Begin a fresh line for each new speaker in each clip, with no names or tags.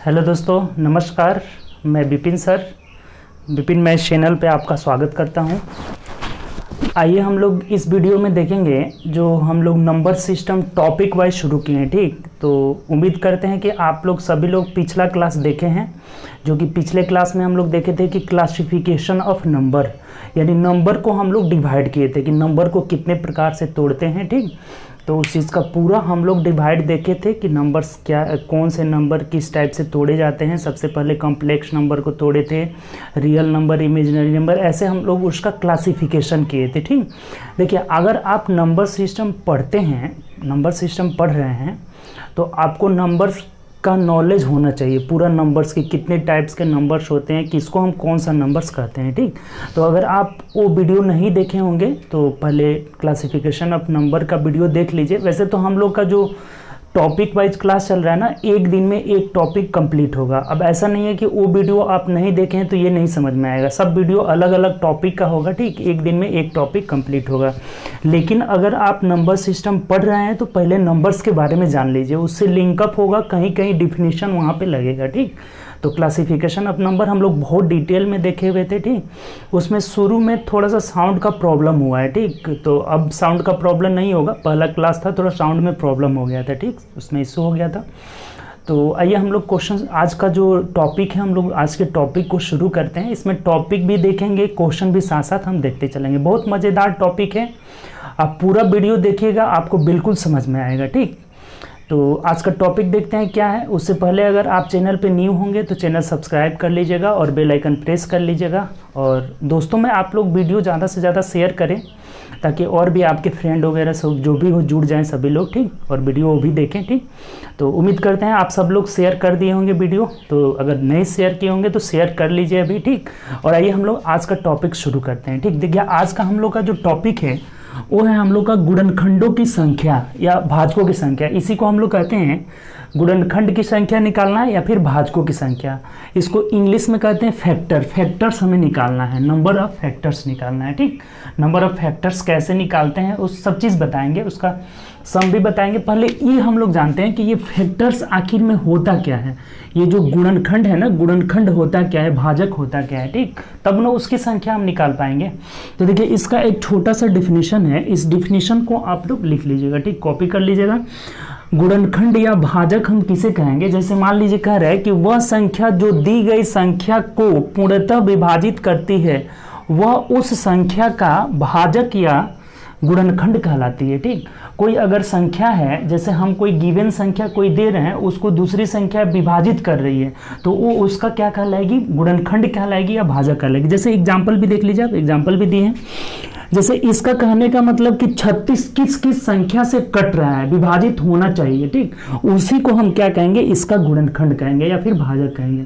Hello दोस्तों, नमस्कार। मैं Vipin sir, Vipin math channel पे आपका स्वागत करता हूं। आइए हम लोग इस वीडियो में देखेंगे जो हम लोग नंबर सिस्टम टॉपिक वाइज शुरू किए हैं। ठीक, तो उम्मीद करते हैं कि आप लोग सभी लोग पिछला क्लास देखे हैं, जो कि पिछले क्लास में हम लोग देखे थे कि क्लासिफिकेशन ऑफ नंबर, यानी नंबर को हम लोग डिवाइड किए थे कि नंबर को कितने प्रकार से तोड़ते हैं। ठीक, तो उस चीज़ का पूरा हम लोग डिवाइड देखे थे कि नंबर्स क्या, कौन से नंबर किस टाइप से तोड़े जाते हैं। सबसे पहले कॉम्प्लेक्स नंबर को तोड़े थे, रियल नंबर, इमेजिनरी नंबर, ऐसे हम लोग उसका क्लासिफिकेशन किए थे। ठीक, देखिए अगर आप नंबर सिस्टम पढ़ते हैं, नंबर सिस्टम पढ़ रहे हैं, तो आपको नंबर्स का नॉलेज होना चाहिए पूरा, नंबर्स के कितने टाइप्स के नंबर्स होते हैं, किसको हम कौन सा नंबर्स कहते हैं। ठीक, तो अगर आप वो वीडियो नहीं देखे होंगे तो पहले क्लासिफिकेशन ऑफ नंबर का वीडियो देख लीजिए। वैसे तो हम लोग का जो टॉपिक वाइज क्लास चल रहा है ना, एक दिन में एक टॉपिक कंप्लीट होगा। अब ऐसा नहीं है कि वो वीडियो आप नहीं देखें तो ये नहीं समझ में आएगा, सब वीडियो अलग अलग टॉपिक का होगा। ठीक, एक दिन में एक टॉपिक कंप्लीट होगा। लेकिन अगर आप नंबर सिस्टम पढ़ रहे हैं तो पहले नंबर्स के बारे में जान लीजिए, उससे लिंकअप होगा, कहीं कहीं डिफिनीशन वहाँ पे लगेगा। ठीक, तो क्लासिफिकेशन ऑफ नंबर हम लोग बहुत डिटेल में देखे हुए थे। ठीक, उसमें शुरू में थोड़ा सा साउंड का प्रॉब्लम हुआ है। ठीक, तो अब साउंड का प्रॉब्लम नहीं होगा, पहला क्लास था थोड़ा साउंड में प्रॉब्लम हो गया था। ठीक, उसमें इशू हो गया था। तो आइए हम लोग क्वेश्चन, आज का जो टॉपिक है, हम लोग आज के टॉपिक को शुरू करते हैं। इसमें टॉपिक भी देखेंगे, क्वेश्चन भी साथ साथ हम देखते चलेंगे। बहुत मज़ेदार टॉपिक है, आप पूरा वीडियो देखिएगा, आपको बिल्कुल समझ में आएगा। ठीक, तो आज का टॉपिक देखते हैं क्या है। उससे पहले अगर आप चैनल पे न्यू होंगे तो चैनल सब्सक्राइब कर लीजिएगा और बेल आइकन प्रेस कर लीजिएगा। और दोस्तों में आप लोग वीडियो ज़्यादा से ज़्यादा शेयर करें ताकि और भी आपके फ्रेंड वगैरह सब जो भी हो जुड़ जाएं सभी लोग। ठीक, और वीडियो वो भी देखें। ठीक, तो उम्मीद करते हैं आप सब लोग शेयर कर दिए होंगे वीडियो, तो अगर नहीं शेयर किए होंगे तो शेयर कर लीजिए अभी। ठीक, और आइए हम लोग आज का टॉपिक शुरू करते हैं। ठीक, देखिए आज का हम लोग का जो टॉपिक है वो है हम लोग का गुणनखंडों की संख्या या भाजकों की संख्या। इसी को हम लोग कहते हैं गुणनखंड की संख्या निकालना है या फिर भाजकों की संख्या। इसको इंग्लिश में कहते हैं फैक्टर। फैक्टर्स हमें निकालना है, नंबर ऑफ फैक्टर्स निकालना है। ठीक, नंबर ऑफ फैक्टर्स कैसे निकालते हैं उस सब चीज़ बताएंगे, उसका सम भी बताएंगे। पहले ये हम लोग जानते हैं कि ये फैक्टर्स आखिर में होता क्या है, ये जो गुणनखंड है ना, गुणनखंड होता क्या है, भाजक होता क्या है। ठीक, तब ना उसकी संख्या हम निकाल पाएंगे। तो देखिए इसका एक छोटा सा डिफिनीशन है, इस डिफिनीशन को आप लोग लिख लीजिएगा। ठीक, कॉपी कर लीजिएगा। गुणनखंड या भाजक हम किसे कहेंगे, जैसे मान लीजिए कह रहे हैं कि वह संख्या जो दी गई संख्या को पूर्णतः विभाजित करती है वह उस संख्या का भाजक या गुणनखंड कहलाती है। ठीक, कोई अगर संख्या है, जैसे हम कोई गिवन संख्या कोई दे रहे हैं, उसको दूसरी संख्या विभाजित कर रही है, तो वो उसका क्या कहलाएगी, गुणनखंड कहलाएगी या भाजक कहलाएगी। जैसे एग्जाम्पल भी देख लीजिए, आप एग्जाम्पल भी दिए हैं। जैसे इसका कहने का मतलब कि 36 किस किस संख्या से कट रहा है, विभाजित होना चाहिए। ठीक, उसी को हम क्या कहेंगे, इसका गुणनखंड कहेंगे या फिर भाजक कहेंगे।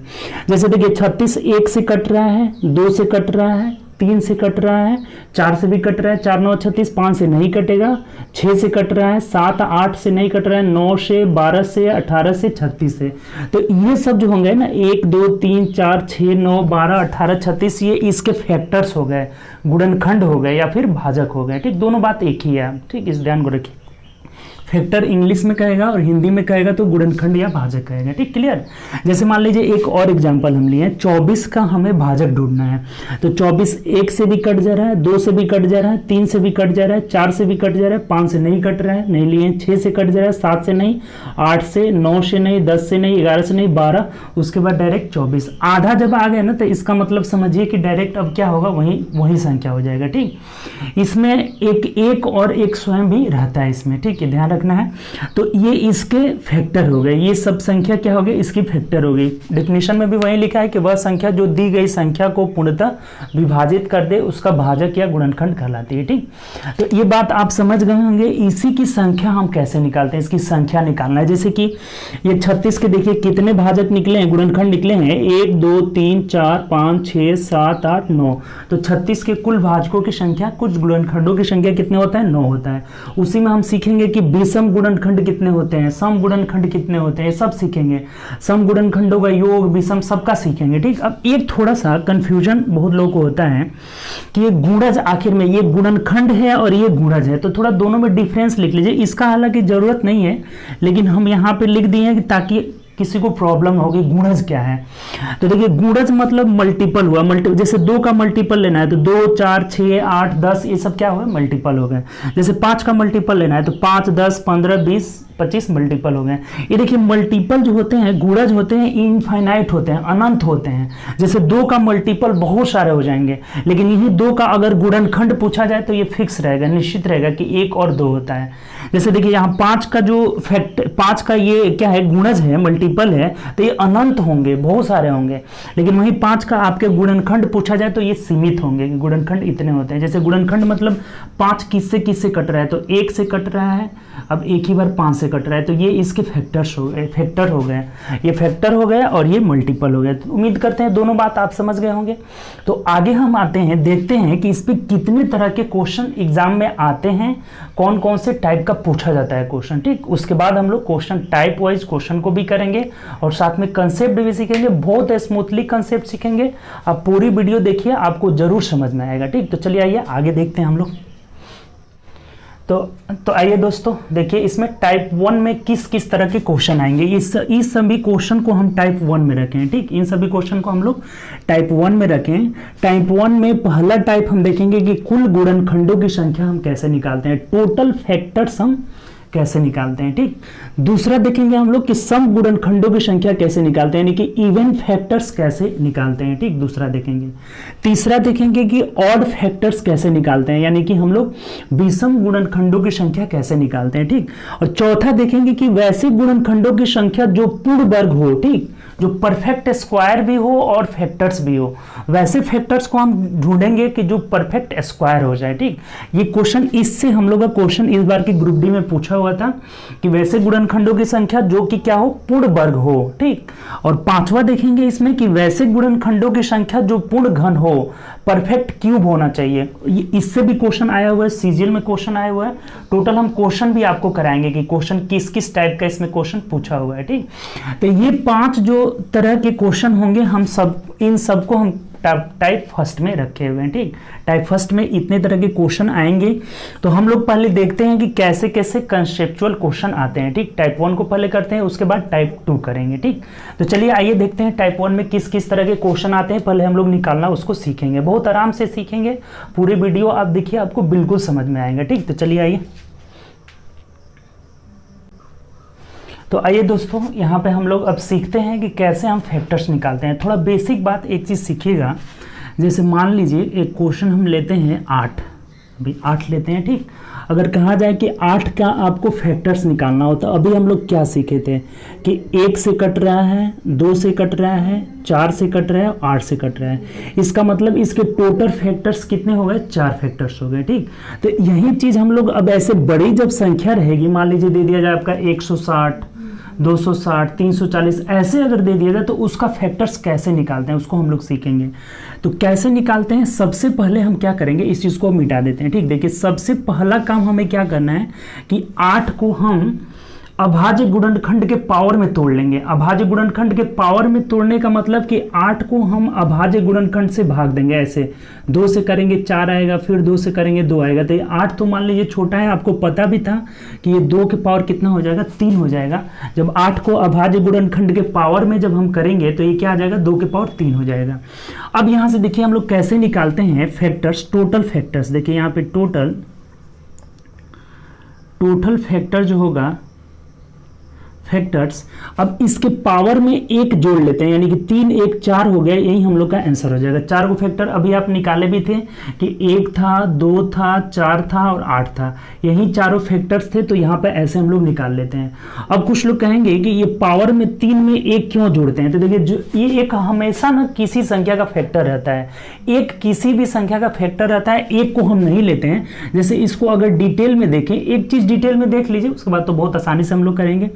जैसे देखिए 36 1 से कट रहा है, 2 से कट रहा है, 3 से कट रहा है, 4 से भी कट रहा है, 4 9 36, 5 से नहीं कटेगा, 6 से कट रहा है, 7 8 से नहीं कट रहा है, 9 से, 12 से, 18 से, 36 से। तो ये सब जो होंगे ना, 1 2 3 4 6 9 12 18 36, ये इसके फैक्टर्स हो गए, गुणनखंड हो गए या फिर भाजक हो गए। ठीक, दोनों बात एक ही है। ठीक, इस ध्यान को रखिए, फैक्टर इंग्लिश में कहेगा और हिंदी में कहेगा तो गुणनखंड या भाजक कहेगा। ठीक, क्लियर। जैसे मान लीजिए एक और एग्जांपल हम लिए, 24 का हमें भाजक ढूंढना है। तो 24 1 से भी कट जा रहा है, 2 से भी कट जा रहा है, 3 से भी कट जा रहा है, 4 से भी कट जा रहा है, 5 से नहीं कट रहा है, नहीं लिए, 6 से कट जा रहा है, 7 से नहीं, 8 से, 9 से नहीं, 10 से नहीं, 11 से नहीं, 12, उसके बाद डायरेक्ट 24। आधा जब आ गया ना तो इसका मतलब समझिए कि डायरेक्ट अब क्या होगा, वही संख्या हो जाएगा। ठीक, इसमें एक और एक स्वयं भी रहता है इसमें। ठीक है, ध्यान रखना है। तो ये इसके फैक्टर हो गए, ये सब संख्या क्या हो गई, इसकी फैक्टर हो गई। डेफिनेशन में भी वही लिखा है कि वह संख्या जो दी गई संख्या को पूर्णतः विभाजित कर दे उसका भाजक या गुणनखंड कहलाती है। ठीक, तो ये बात आप समझ गए होंगे। इसी की संख्या हम कैसे निकालते हैं, इसकी संख्या निकालना है। जैसे कि ये 36 के देखिए कितने भाजक निकले हैं, गुणनखंड निकले हैं, 1 2 3 4 5 6 7 8 9। तो 36 के कुल भाजकों की संख्या, कुछ गुणनखंडों की संख्या कितने होता है, 9 होता है। उसी में हम सीखेंगे कि विषम गुणनखंड कितने होते हैं, सम गुणनखंड कितने होते हैं, सब सीखेंगे। सम गुणनखंडों का योग, विषम, सबका सीखेंगे। ठीक, अब एक थोड़ा सा कंफ्यूजन बहुत लोगों को होता है कि ये गुणज, आखिर में ये गुणनखंड है और ये गुणज है, तो थोड़ा दोनों में डिफरेंस लिख लीजिए। इसका हालांकि जरूरत नहीं है, लेकिन हम यहाँ पे लिख दिए हैं ताकि किसी को प्रॉब्लम होगी गुणज क्या है। तो देखिए गुणज मतलब मल्टीपल हुआ, जैसे 2 का मल्टीपल लेना है तो 2, 4, 6, 8, 10 ये सब क्या हुआ, मल्टीपल हो गए। जैसे 5 का मल्टीपल लेना है तो 5, 10, 15, 20, 25 मल्टीपल हो गए। ये देखिए मल्टीपल जो होते हैं, गुणज होते हैं, इनफाइनाइट होते हैं, अनंत होते हैं। जैसे 2 का मल्टीपल बहुत सारे हो जाएंगे, लेकिन यही 2 का अगर गुणनखंड पूछा जाए तो ये फिक्स रहेगा, निश्चित रहेगा कि 1 और 2 होता है। जैसे देखिए यहाँ 5 का जो फैक्ट 5 का ये क्या है, गुणज है, मल्टीपल है, तो ये अनंत होंगे, बहुत सारे होंगे। लेकिन वही 5 का आपके गुणनखंड पूछा जाए तो ये सीमित होंगे, गुणनखंड इतने होते हैं। जैसे गुणनखंड मतलब 5 किससे किससे कट रहा है, तो 1 से कट रहा है, अब एक ही बार 5 से कट रहा है, तो ये इसके फैक्टर हो गए, ये फैक्टर हो गया और ये मल्टीपल हो गया। तो उम्मीद करते हैं दोनों बात आप समझ गए होंगे। तो आगे हम आते हैं, देखते हैं कि इस पे कितने तरह के क्वेश्चन एग्जाम में आते हैं, कौन कौन से टाइप का पूछा जाता है क्वेश्चन। ठीक, उसके बाद हम लोग क्वेश्चन टाइप वाइज क्वेश्चन को भी करेंगे और साथ में कंसेप्ट भी सीखेंगे, बहुत स्मूथली कंसेप्ट सीखेंगे। आप पूरी वीडियो देखिए, आपको जरूर समझ में आएगा। ठीक, तो चलिए आइए आगे देखते हैं हम लोग। तो आइए दोस्तों देखिए, इसमें टाइप 1 में किस किस तरह के क्वेश्चन आएंगे। इस सभी क्वेश्चन को हम टाइप 1 में रखें। ठीक, इन सभी क्वेश्चन को हम लोग टाइप 1 में रखें। टाइप 1 में पहला टाइप हम देखेंगे कि कुल गुणनखंडों की संख्या हम कैसे निकालते हैं, टोटल फैक्टर्स हम कैसे निकालते हैं। ठीक, दूसरा देखेंगे हम लोग कि सम गुणनखंडों की संख्या कैसे निकालते हैं, यानी कि इवन फैक्टर्स कैसे निकालते हैं। ठीक, दूसरा देखेंगे। तीसरा देखेंगे कि ऑड फैक्टर्स कैसे निकालते हैं, यानी कि हम लोग विषम गुणनखंडों की संख्या कैसे निकालते हैं। ठीक, और चौथा देखेंगे कि वैसे गुणनखंडों की संख्या जो पूर्ण वर्ग हो, ठीक, जो परफेक्ट स्क्वायर भी हो और फैक्टर्स भी हो, वैसे फैक्टर्स को हम ढूंढेंगे कि जो परफेक्ट स्क्वायर हो जाए। ठीक, ये क्वेश्चन, इससे हम लोग का क्वेश्चन इस बार की ग्रुप डी में पूछा हुआ था कि वैसे गुणनखंडों की संख्या जो कि क्या हो, पूर्ण वर्ग हो। ठीक, और पांचवा देखेंगे इसमें कि वैसे गुणनखंडों की संख्या जो पूर्ण घन हो, परफेक्ट क्यूब होना चाहिए। इससे भी क्वेश्चन आया हुआ है, सीजीएल में क्वेश्चन आया हुआ है। टोटल हम क्वेश्चन भी आपको कराएंगे कि क्वेश्चन किस किस टाइप का इसमें क्वेश्चन पूछा हुआ है। ठीक, तो ये 5 जो तरह के क्वेश्चन होंगे, हम सब इन सबको हम टाइप फर्स्ट में रखे हुए हैं। ठीक, टाइप फर्स्ट में इतने तरह के क्वेश्चन आएंगे। तो हम लोग पहले देखते हैं कि कैसे कैसे कंसेप्चुअल क्वेश्चन आते हैं। ठीक, टाइप 1 को पहले करते हैं, उसके बाद टाइप 2 करेंगे। ठीक, तो चलिए आइए देखते हैं टाइप 1 में किस किस तरह के क्वेश्चन आते हैं। पहले हम लोग निकालना उसको सीखेंगे, बहुत आराम से सीखेंगे। पूरी वीडियो आप देखिए, आपको बिल्कुल समझ में आएगा। ठीक, तो चलिए आइए। तो आइए दोस्तों, यहाँ पे हम लोग अब सीखते हैं कि कैसे हम फैक्टर्स निकालते हैं। थोड़ा बेसिक बात एक चीज़ सीखिएगा। जैसे मान लीजिए एक क्वेश्चन हम लेते हैं 8, अभी 8 लेते हैं। ठीक, अगर कहा जाए कि 8 का आपको फैक्टर्स निकालना हो, तो अभी हम लोग क्या सीखे थे कि 1 से कट रहा है, 2 से कट रहा है, 4 से कट रहा है, 8 से कट रहा है। इसका मतलब इसके टोटल फैक्टर्स कितने हो गए, 4 फैक्टर्स हो गए। ठीक, तो यही चीज़ हम लोग अब ऐसे बड़ी जब संख्या रहेगी, मान लीजिए दे दिया जाए आपका 160, 260, 340, ऐसे अगर दे दिया जाए तो उसका फैक्टर्स कैसे निकालते हैं उसको हम लोग सीखेंगे। तो कैसे निकालते हैं, सबसे पहले हम क्या करेंगे, इस चीज़ को मिटा देते हैं। ठीक, देखिए सबसे पहला काम हमें क्या करना है कि 8 को हम अभाज्य गुणनखंड के पावर में तोड़ लेंगे। अभाज्य गुणनखंड के पावर में तोड़ने का मतलब कि 8 को हम अभाज्य गुणनखंड से भाग देंगे। ऐसे 2 से करेंगे 4 आएगा, फिर 2 से करेंगे 2 आएगा। तो ये 8 तो मान लीजिए छोटा है, आपको पता भी था कि ये 2 के पावर कितना हो जाएगा, 3 हो जाएगा। जब 8 को अभाज्य गुणनखंड के पावर में जब हम करेंगे तो ये क्या आ जाएगा, 2 के पावर 3 हो जाएगा। अब यहाँ से देखिए हम लोग कैसे निकालते हैं फैक्टर्स, टोटल फैक्टर्स। देखिए यहाँ पे टोटल फैक्टर जो होगा, फैक्टर्स, अब इसके पावर में 1 जोड़ लेते हैं, यानी कि 3 1 4 हो गया। यही हम लोग का आंसर हो जाएगा। 4 को फैक्टर अभी आप निकाले भी थे कि 1 था, 2 था, 4 था और 8 था। यही चारों फैक्टर्स थे, तो यहाँ पे ऐसे हम लोग निकाल लेते हैं। अब कुछ लोग कहेंगे कि ये पावर में 3 में 1 क्यों जोड़ते हैं, तो देखिए जो ये एक हमेशा ना किसी संख्या का फैक्टर रहता है, एक किसी भी संख्या का फैक्टर रहता है, एक को हम नहीं लेते हैं। जैसे इसको अगर डिटेल में देखें, एक चीज डिटेल में देख लीजिए, उसके बाद तो बहुत आसानी से हम लोग करेंगे।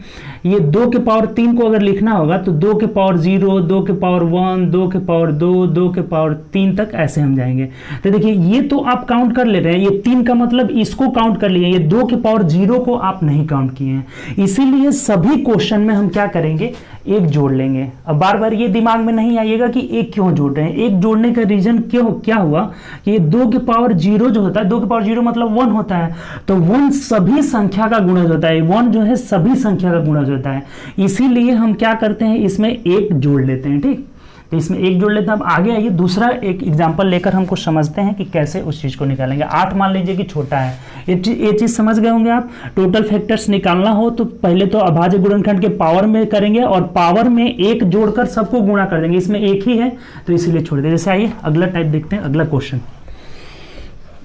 ये 2 के पावर 3 को अगर लिखना होगा तो 2 के पावर 0, 2 के पावर 1, 2 के पावर 2, 2 के पावर 3 तक ऐसे हम जाएंगे। तो देखिए ये तो आप काउंट कर ले रहे हैं, ये 3 का मतलब इसको काउंट कर लिए, ये 2 के पावर 0 को आप नहीं काउंट किए हैं। इसीलिए सभी क्वेश्चन में हम क्या करेंगे, 1 जोड़ लेंगे। अब बार बार ये दिमाग में नहीं आइएगा कि 1 क्यों जोड़ रहे हैं। 1 जोड़ने का रीजन क्या हुआ कि ये 2 के पावर 0 जो होता है, 2 के पावर 0 मतलब 1 होता है, तो 1 सभी संख्या का गुणज होता है। 1 जो है सभी संख्या का गुणज होता है, इसीलिए हम क्या करते हैं, इसमें एक जोड़ लेते हैं। ठीक, तो इसमें एक जोड़ लेते हैं। अब आगे आइए दूसरा एक एग्जांपल लेकर हमको समझते हैं कि कैसे उस चीज़ को निकालेंगे। 8 मान लीजिए कि छोटा है, ये चीज़ समझ गए होंगे आप। टोटल फैक्टर्स निकालना हो तो पहले तो अभाज्य गुणनखंड के पावर में करेंगे और पावर में एक जोड़कर सबको गुणा कर देंगे। इसमें एक ही है तो इसीलिए छोड़ दें। जैसे आइए अगला टाइप देखते हैं, अगला क्वेश्चन।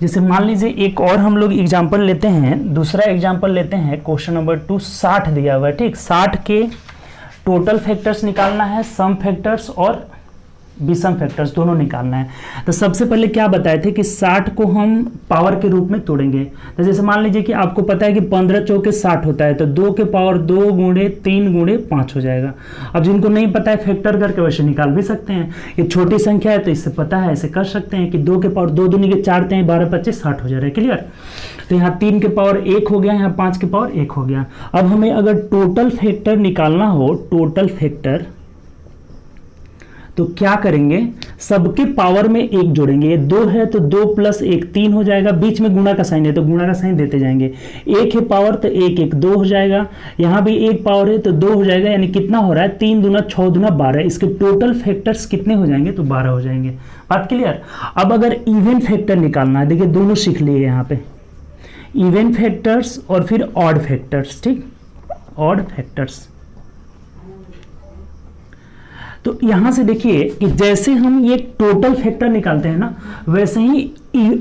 जैसे मान लीजिए एक और हम लोग एग्जाम्पल लेते हैं, दूसरा एग्जाम्पल लेते हैं, क्वेश्चन नंबर 2 60 दिया हुआ है। ठीक, 60 के टोटल फैक्टर्स निकालना है, सम फैक्टर्स और विषम फैक्टर्स दोनों निकालना है। तो सबसे पहले क्या बताए थे कि 60 को हम पावर के रूप में तोड़ेंगे। तो जैसे मान लीजिए कि आपको पता है कि 15 चौके 60 होता है, तो 2 के पावर 2 गुणे 3 गुणे 5 हो जाएगा। अब जिनको नहीं पता है फैक्टर करके वैसे निकाल भी सकते हैं। ये छोटी संख्या है तो इससे पता है, ऐसे कर सकते हैं कि 2 के पावर 2 दूनी के 4 हैं, 12 25 60 हो जा रहा है। क्लियर। तो यहाँ 3 के पावर 1 हो गया, यहाँ 5 के पावर 1 हो गया। अब हमें अगर टोटल फैक्टर निकालना हो, टोटल फैक्टर, तो क्या करेंगे, सबके पावर में एक जोड़ेंगे। ये 2 है तो 2 + 1 3 हो जाएगा, बीच में गुणा का साइन है तो गुणा का साइन देते जाएंगे। 1 है पावर तो 1 1 2 हो जाएगा, यहाँ भी 1 पावर है तो 2 हो जाएगा, यानी कितना हो रहा है 3 दूना 6 दूना 12। इसके टोटल फैक्टर्स कितने हो जाएंगे, तो 12 हो जाएंगे। बात क्लियर। अब अगर इवन फैक्टर निकालना है, देखिए दोनों सीख लिए यहाँ पे, इवन फैक्टर्स और फिर ऑड फैक्टर्स। ठीक, ऑड फैक्टर्स। तो यहां से देखिए कि जैसे हम ये टोटल फैक्टर निकालते हैं ना, वैसे ही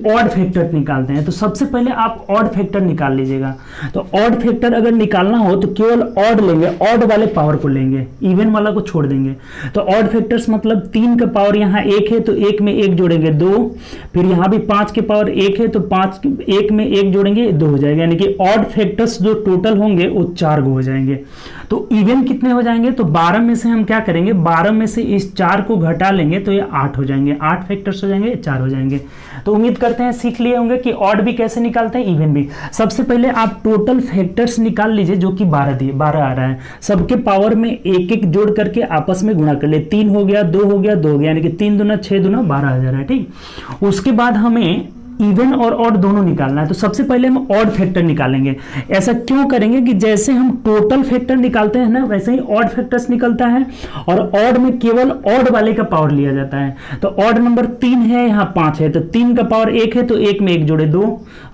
ऑड फैक्टर निकालते हैं। तो सबसे पहले आप ऑड फैक्टर निकाल लीजिएगा। तो ऑड फैक्टर अगर निकालना हो तो केवल ऑड लेंगे, ऑड वाले पावर को लेंगे, इवन वाला को छोड़ देंगे। तो ऑड फैक्टर्स मतलब 3 का पावर यहाँ 1 है तो 1 में 1 जोड़ेंगे 2, फिर यहाँ भी 5 के पावर 1 है तो 5 1 में 1 जोड़ेंगे 2 हो जाएगा, यानी कि ऑड फैक्टर्स जो टोटल होंगे वो 4 हो जाएंगे। तो इवन कितने हो जाएंगे, तो 12 में से हम क्या करेंगे, 12 में से इस 4 को घटा लेंगे तो ये 8 हो जाएंगे, 8 फैक्टर्स हो जाएंगे, 4 हो जाएंगे। तो उम्मीद करते हैं सीख लिए होंगे कि ऑड भी कैसे निकालते हैं, इवन भी। सबसे पहले आप टोटल फैक्टर्स निकाल लीजिए, जो कि 12 आ रहा है। सबके पावर में एक एक जोड़ करके आपस में गुणा कर ले, 3 हो गया 2 हो गया 2 हो गया, यानी कि 3 दूना 6 दूना 12 आ जा रहा है। ठीक, उसके बाद हमें इवन और ऑड दोनों निकालना है। तो सबसे पहले हम ऑड फैक्टर निकालेंगे। ऐसा क्यों करेंगे कि जैसे हम टोटल फैक्टर निकालते हैं ना, वैसे ही ऑड फैक्टर्स निकलता है, और ऑड में केवल ऑड वाले का पावर लिया जाता है। तो ऑड नंबर 3 है, यहाँ 5 है, तो 3 का पावर 1 है तो 1 में 1 जोड़े 2,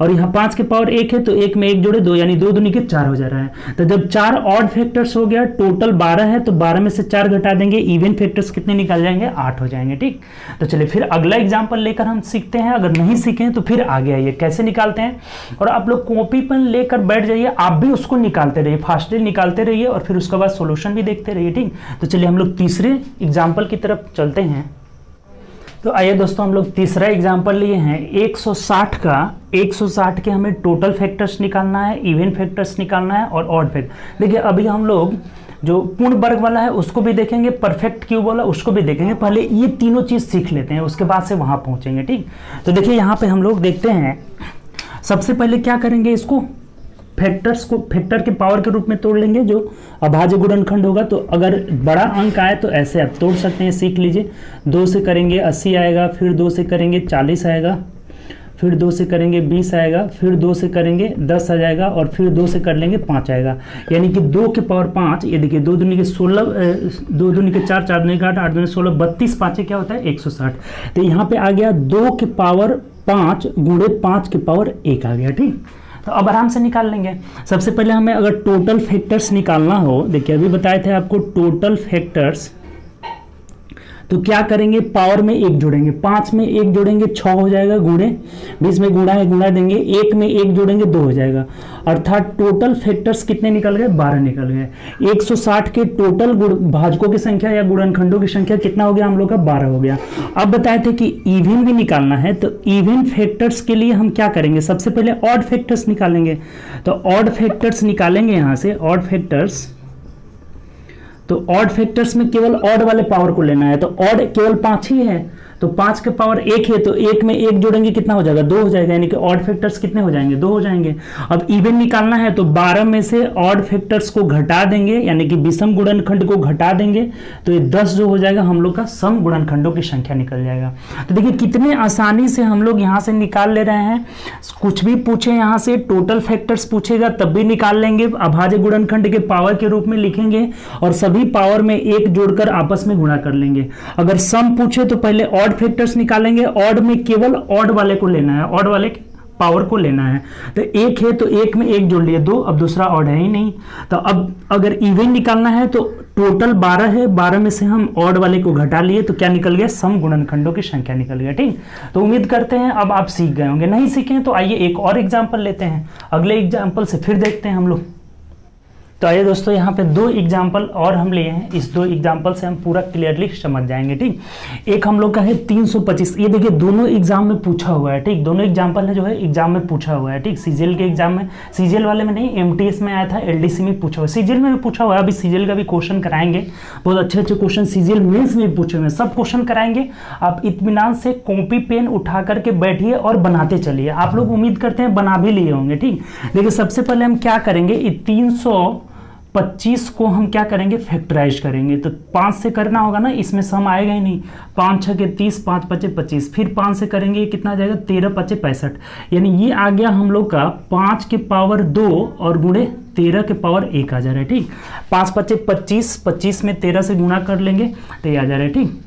और यहाँ 5 के पावर 1 है तो 1 में 1 जोड़े 2, यानी 2 दूनी के 4 हो जा रहा है। तो जब 4 ऑड फैक्टर्स हो गया, टोटल 12 है, तो 12 में से 4 घटा देंगे, इवन फैक्टर्स कितने निकल जाएंगे, 8 हो जाएंगे। ठीक, तो चलिए फिर अगला एग्जाम्पल लेकर हम सीखते हैं। अगर नहीं सीखें तो फिर आगे आइए कैसे निकालते हैं, और आप लोग कॉपी पेन लेकर बैठ जाइए, आप भी उसको निकालते रहिए, फास्टली निकालते रहिए, और फिर उसके बाद सॉल्यूशन भी देखते रहिए। ठीक, तो चलिए हम लोग तीसरे एग्जाम्पल की तरफ चलते हैं। तो आइए दोस्तों, हम लोग तीसरा एग्जाम्पल लिए हैं 160 का। 160 के हमें टोटल फैक्टर्स निकालना है, इवन फैक्टर्स निकालना है और ऑड फैक्टर। देखिए अभी हम लोग जो पूर्ण वर्ग वाला है उसको भी देखेंगे, परफेक्ट क्यूब वाला उसको भी देखेंगे। पहले ये तीनों चीज सीख लेते हैं, उसके बाद से वहां पहुंचेंगे। ठीक, तो देखिए यहाँ पे हम लोग देखते हैं, सबसे पहले क्या करेंगे, इसको फैक्टर्स को फैक्टर के पावर के रूप में तोड़ लेंगे, जो अभाज्य गुणनखंड होगा। तो अगर बड़ा अंक आए तो ऐसे आप तोड़ सकते हैं, सीख लीजिए। 2 से करेंगे 80 आएगा, फिर 2 से करेंगे 40 आएगा, फिर 2 से करेंगे 20 आएगा, फिर 2 से करेंगे 10 आ जाएगा, और फिर 2 से कर लेंगे 5 आएगा, यानी कि 2 के पावर 5। ये देखिए 2 दूनी के 16, 2 दूनी के 4, 4 दूनी के 8, 8 दूनी 16, 32 5 क्या होता है 160। तो यहाँ पे आ गया 2 के पावर 5 गुणे 5 के पावर 1 आ गया। ठीक, तो अब आराम से निकाल लेंगे। सबसे पहले हमें अगर टोटल फैक्टर्स निकालना हो, देखिए अभी बताए थे आपको टोटल फैक्टर्स, तो क्या करेंगे, पावर में 1 जोड़ेंगे, 5 में 1 जोड़ेंगे 6 हो जाएगा, गुणे 20 में गुणा है गुणा देंगे, 1 में 1 जोड़ेंगे 2 हो जाएगा, अर्थात टोटल फैक्टर्स कितने निकल गए, 12 निकल गए। 160 के टोटल भाजकों की संख्या या गुणनखंडों की संख्या कितना हो गया हम लोग का, 12 हो गया। अब बताए थे कि इवन भी निकालना है, तो इवन फैक्टर्स के लिए हम क्या करेंगे, सबसे पहले ऑड फैक्टर्स निकालेंगे। तो ऑड फैक्टर्स निकालेंगे यहाँ से, ऑड फैक्टर्स। तो ऑड फैक्टर्स में केवल ऑड वाले पावर को लेना है, तो ऑड केवल 5 ही है, तो 5 के पावर 1 है, तो 1 में 1 जोड़ेंगे कितना हो जाएगा, 2 हो जाएगा, यानी कि ऑड फैक्टर्स कितने हो जाएंगे, 2 हो जाएंगे। अब इवन निकालना है तो 12 में से ऑड फैक्टर्स को घटा देंगे, यानी कि विषम गुणनखंड को घटा देंगे, तो ये 10 जो हो जाएगा हम लोग का सम गुणनखंडों की संख्या निकल जाएगा। तो देखिए कितने आसानी से हम लोग यहाँ से निकाल ले रहे हैं। कुछ भी पूछे यहाँ से, टोटल फैक्टर्स पूछेगा तब भी निकाल लेंगे, अभाज्य गुणनखंड के पावर के रूप में लिखेंगे और सभी पावर में 1 जोड़कर आपस में गुणा कर लेंगे। अगर सम पूछे तो पहले ऑड फैक्टर्स निकालेंगे, ऑड में केवल ऑड वाले को लेना है, ऑड वाले पावर को लेना है। तो 1 है तो 1 में 1 जोड़ लिए 2, अब दूसरा ऑड है ही नहीं। तो अब अगर इवन निकालना है तो टोटल 12 है, 12 में से हम ऑड वाले को घटा लिए तो क्या निकल गया, सम गुणनखंडों की संख्या निकल गया। ठीक, तो उम्मीद करते हैं अब आप सीख गए होंगे। नहीं सीखे तो आइए एक और एग्जाम्पल लेते हैं, अगले एग्जाम्पल से फिर देखते हैं हम लोग। तो आइए दोस्तों यहाँ पे 2 एग्जाम्पल और हम लिए हैं, इस 2 एग्जाम्पल से हम पूरा क्लियरली समझ जाएंगे। ठीक, एक हम लोग का है 325, ये देखिए दोनों एग्जाम में पूछा हुआ है। ठीक, दोनों एग्जाम्पल है जो है एग्जाम में पूछा हुआ है। ठीक, सीजीएल के एग्जाम में, सीजीएल वाले में नहीं, एमटीएस में आया था, एलडीसी में पूछा हुआ है, सीजीएल में भी पूछा हुआ है। अभी सीजीएल का भी क्वेश्चन कराएंगे, बहुत अच्छे अच्छे क्वेश्चन सीजीएल मेंस में भी पूछे हुए हैं, सब क्वेश्चन कराएंगे। आप इत्मीनान से कॉपी पेन उठा करके बैठिए और बनाते चलिए। आप लोग उम्मीद करते हैं बना भी लिए होंगे। ठीक, देखिए सबसे पहले हम क्या करेंगे, 325 को हम क्या करेंगे, फैक्टराइज करेंगे। तो 5 से करना होगा ना, इसमें सम आएगा ही नहीं, 5 6 के 30, 5 5 25, फिर 5 से करेंगे कितना आ जाएगा, 13 5 65, यानी ये आ गया हम लोग का 5 के पावर 2 और गुणे 13 के पावर 1 आ जा रहा है। ठीक, 5 5 25, 25 में 13 से गुणा कर लेंगे तो ये आ जा रहा है। ठीक,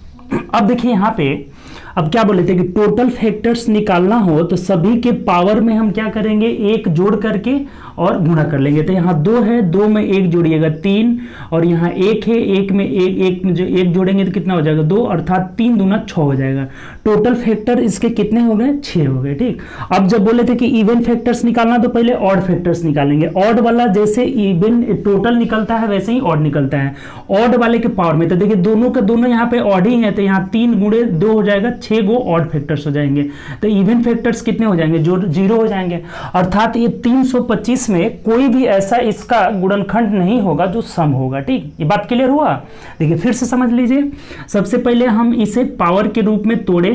अब देखिए यहाँ पे अब क्या बोले थे कि टोटल फैक्टर्स निकालना हो तो सभी के पावर में हम क्या करेंगे, 1 जोड़ करके और गुणा कर लेंगे। तो यहाँ 2 है, 2 में 1 जोड़िएगा 3, और यहाँ 1 है, 1 में 1 जोड़ेंगे तो कितना हो जाएगा, 2, अर्थात 3 दूना 6 हो जाएगा। टोटल फैक्टर इसके कितने हो गए, 6 हो गए। ठीक, अब जब बोले थे कि इवन फैक्टर्स निकालना तो पहले ऑड फैक्टर्स निकालेंगे। ऑड वाला जैसे इवन टोटल निकलता है वैसे ही ऑड निकलता है, ऑड वाले के पावर में। तो देखिए दोनों का दोनों यहाँ पे ऑड ही है, तो यहाँ 3 गुणे 2 हो जाएगा, 6 गो ऑड फैक्टर्स हो जाएंगे। तो इवन फैक्टर्स कितने हो जाएंगे, जो 0 हो जाएंगे, अर्थात ये 325 में कोई भी ऐसा इसका गुणनखंड नहीं होगा जो सम होगा। ठीक, ये बात क्लियर हुआ। देखिए फिर से समझ लीजिए, सबसे पहले हम इसे पावर के रूप में तोड़े,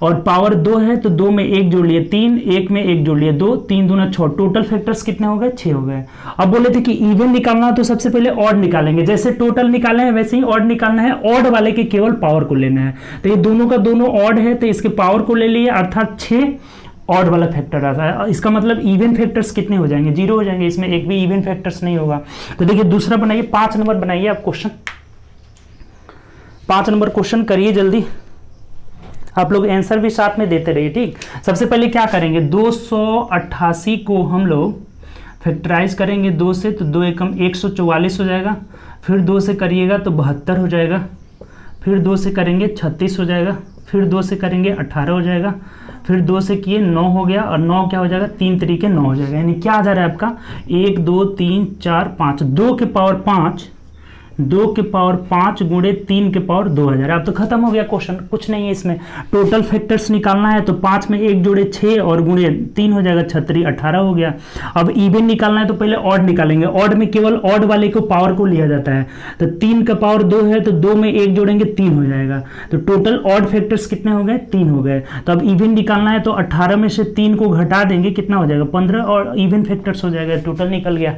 और पावर 2 है तो 2 में 1 जोड़ लिए 3, 1 में 1 जोड़ लिए 2, 3 दूना 6, टोटल फैक्टर्स कितने हो गए, 6 हो गए। अब बोले थे कि इवन निकालना तो सबसे पहले ऑड निकालेंगे, जैसे टोटल निकाले हैं वैसे ही ऑड निकालना है, ऑड वाले के केवल पावर को लेना है। तो ये दोनों का दोनों ऑड है तो इसके पावर को ले लिए, अर्थात 6 ऑड वाला फैक्टर आता है। इसका मतलब इवन फैक्टर्स कितने हो जाएंगे, 0 हो जाएंगे, इसमें एक भी इवन फैक्टर्स नहीं होगा। तो देखिए दूसरा बनाइए, 5 नंबर बनाइए आप क्वेश्चन, 5 नंबर क्वेश्चन करिए जल्दी, आप लोग आंसर भी साथ में देते रहिए। ठीक, सबसे पहले क्या करेंगे, 288 को हम लोग फैक्टराइज करेंगे 2 से, तो 2 एकम 144 हो जाएगा, फिर 2 से करिएगा तो 72 हो जाएगा, फिर 2 से करेंगे 36 हो जाएगा, फिर 2 से करेंगे 18 हो जाएगा, फिर 2 से किए 9 हो गया, और 9 क्या हो जाएगा, 3 तरीके 9 हो जाएगा। यानी क्या आ जा रहा है आपका, 1 2 3 4 5, 2 के पावर 5, 2 के पावर 5 गुणे 3 के पावर 2000। अब तो खत्म हो गया क्वेश्चन, कुछ नहीं है इसमें। टोटल फैक्टर्स निकालना है तो 5 में 1 जोड़े 6 और गुणे 3 हो जाएगा, 36 18 हो गया। अब इवन निकालना है तो पहले ऑड निकालेंगे, ऑड में केवल ऑड वाले को पावर को लिया जाता है। तो 3 का पावर 2 है तो 2 में 1 जोड़ेंगे 3 हो जाएगा। तो टोटल ऑड फैक्टर्स कितने हो गए, 3 हो गए। तो अब इवन निकालना है तो 18 में से 3 को घटा देंगे, कितना हो जाएगा, 15, और इवन फैक्टर्स हो जाएगा, टोटल निकल गया।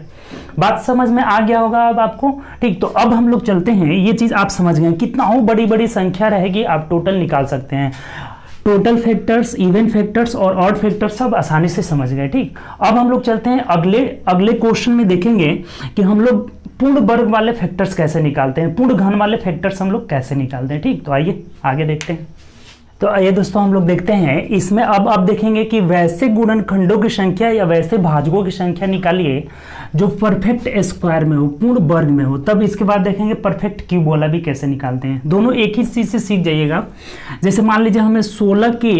बात समझ में आ गया होगा अब आपको। ठीक, तो अब हम लोग चलते हैं, ये चीज आप समझ गए, कितना हो बड़ी बड़ी संख्या रहेगी आप टोटल निकाल सकते हैं। टोटल फैक्टर्स, इवन फैक्टर्स और ऑड फैक्टर्स सब आसानी से समझ गए। ठीक, अब हम लोग चलते हैं अगले क्वेश्चन में, देखेंगे कि हम लोग पूर्ण वर्ग वाले फैक्टर्स कैसे निकालते हैं, पूर्ण घन वाले फैक्टर्स हम लोग कैसे निकालते हैं। ठीक, तो आइए आगे देखते हैं। तो आइए दोस्तों हम लोग देखते हैं इसमें, अब आप देखेंगे कि वैसे गुणनखंडों की संख्या या वैसे भाजकों की संख्या निकालिए जो परफेक्ट स्क्वायर में हो, पूर्ण वर्ग में हो। तब इसके बाद देखेंगे परफेक्ट क्यूब वाला भी कैसे निकालते हैं। दोनों एक ही चीज से सीख जाइएगा। जैसे मान लीजिए हमें 16 के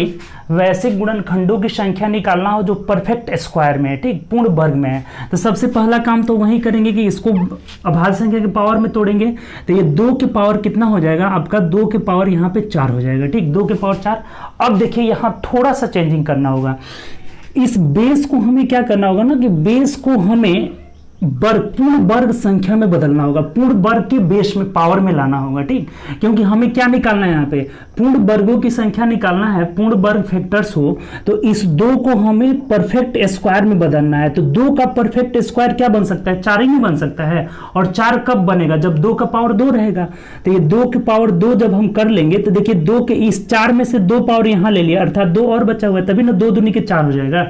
वैसे गुणनखंडों की संख्या निकालना हो जो परफेक्ट स्क्वायर में है, ठीक, पूर्ण वर्ग में है, तो सबसे पहला काम तो वही करेंगे कि इसको अभाज्य संख्या के पावर में तोड़ेंगे। तो ये 2 के पावर कितना हो जाएगा आपका, 2 के पावर यहाँ पे 4 हो जाएगा। ठीक, 2 के पावर 4। अब देखिए यहाँ थोड़ा सा चेंजिंग करना होगा, इस बेस को हमें क्या करना होगा ना, कि बेस को हमें वर्ग, पूर्ण वर्ग संख्या में बदलना होगा, पूर्ण वर्ग के बेस में, पावर में लाना होगा, ठीक। क्योंकि हमें क्या निकालना है यहाँ पे, पूर्ण वर्गों की संख्या निकालना है, पूर्ण वर्ग फैक्टर्स हो, तो इस 2 को हमें परफेक्ट स्क्वायर में बदलना है। तो 2 का परफेक्ट स्क्वायर क्या बन सकता है, 4 ही नहीं बन सकता है। और 4 कब बनेगा, जब 2 का पावर 2 रहेगा। तो ये 2 के पावर 2 जब हम कर लेंगे तो देखिए 2 के इस 4 में से 2 पावर यहाँ ले लिया, अर्थात 2 और बचा हुआ है, तभी ना 2 दूनी के 4 हो जाएगा।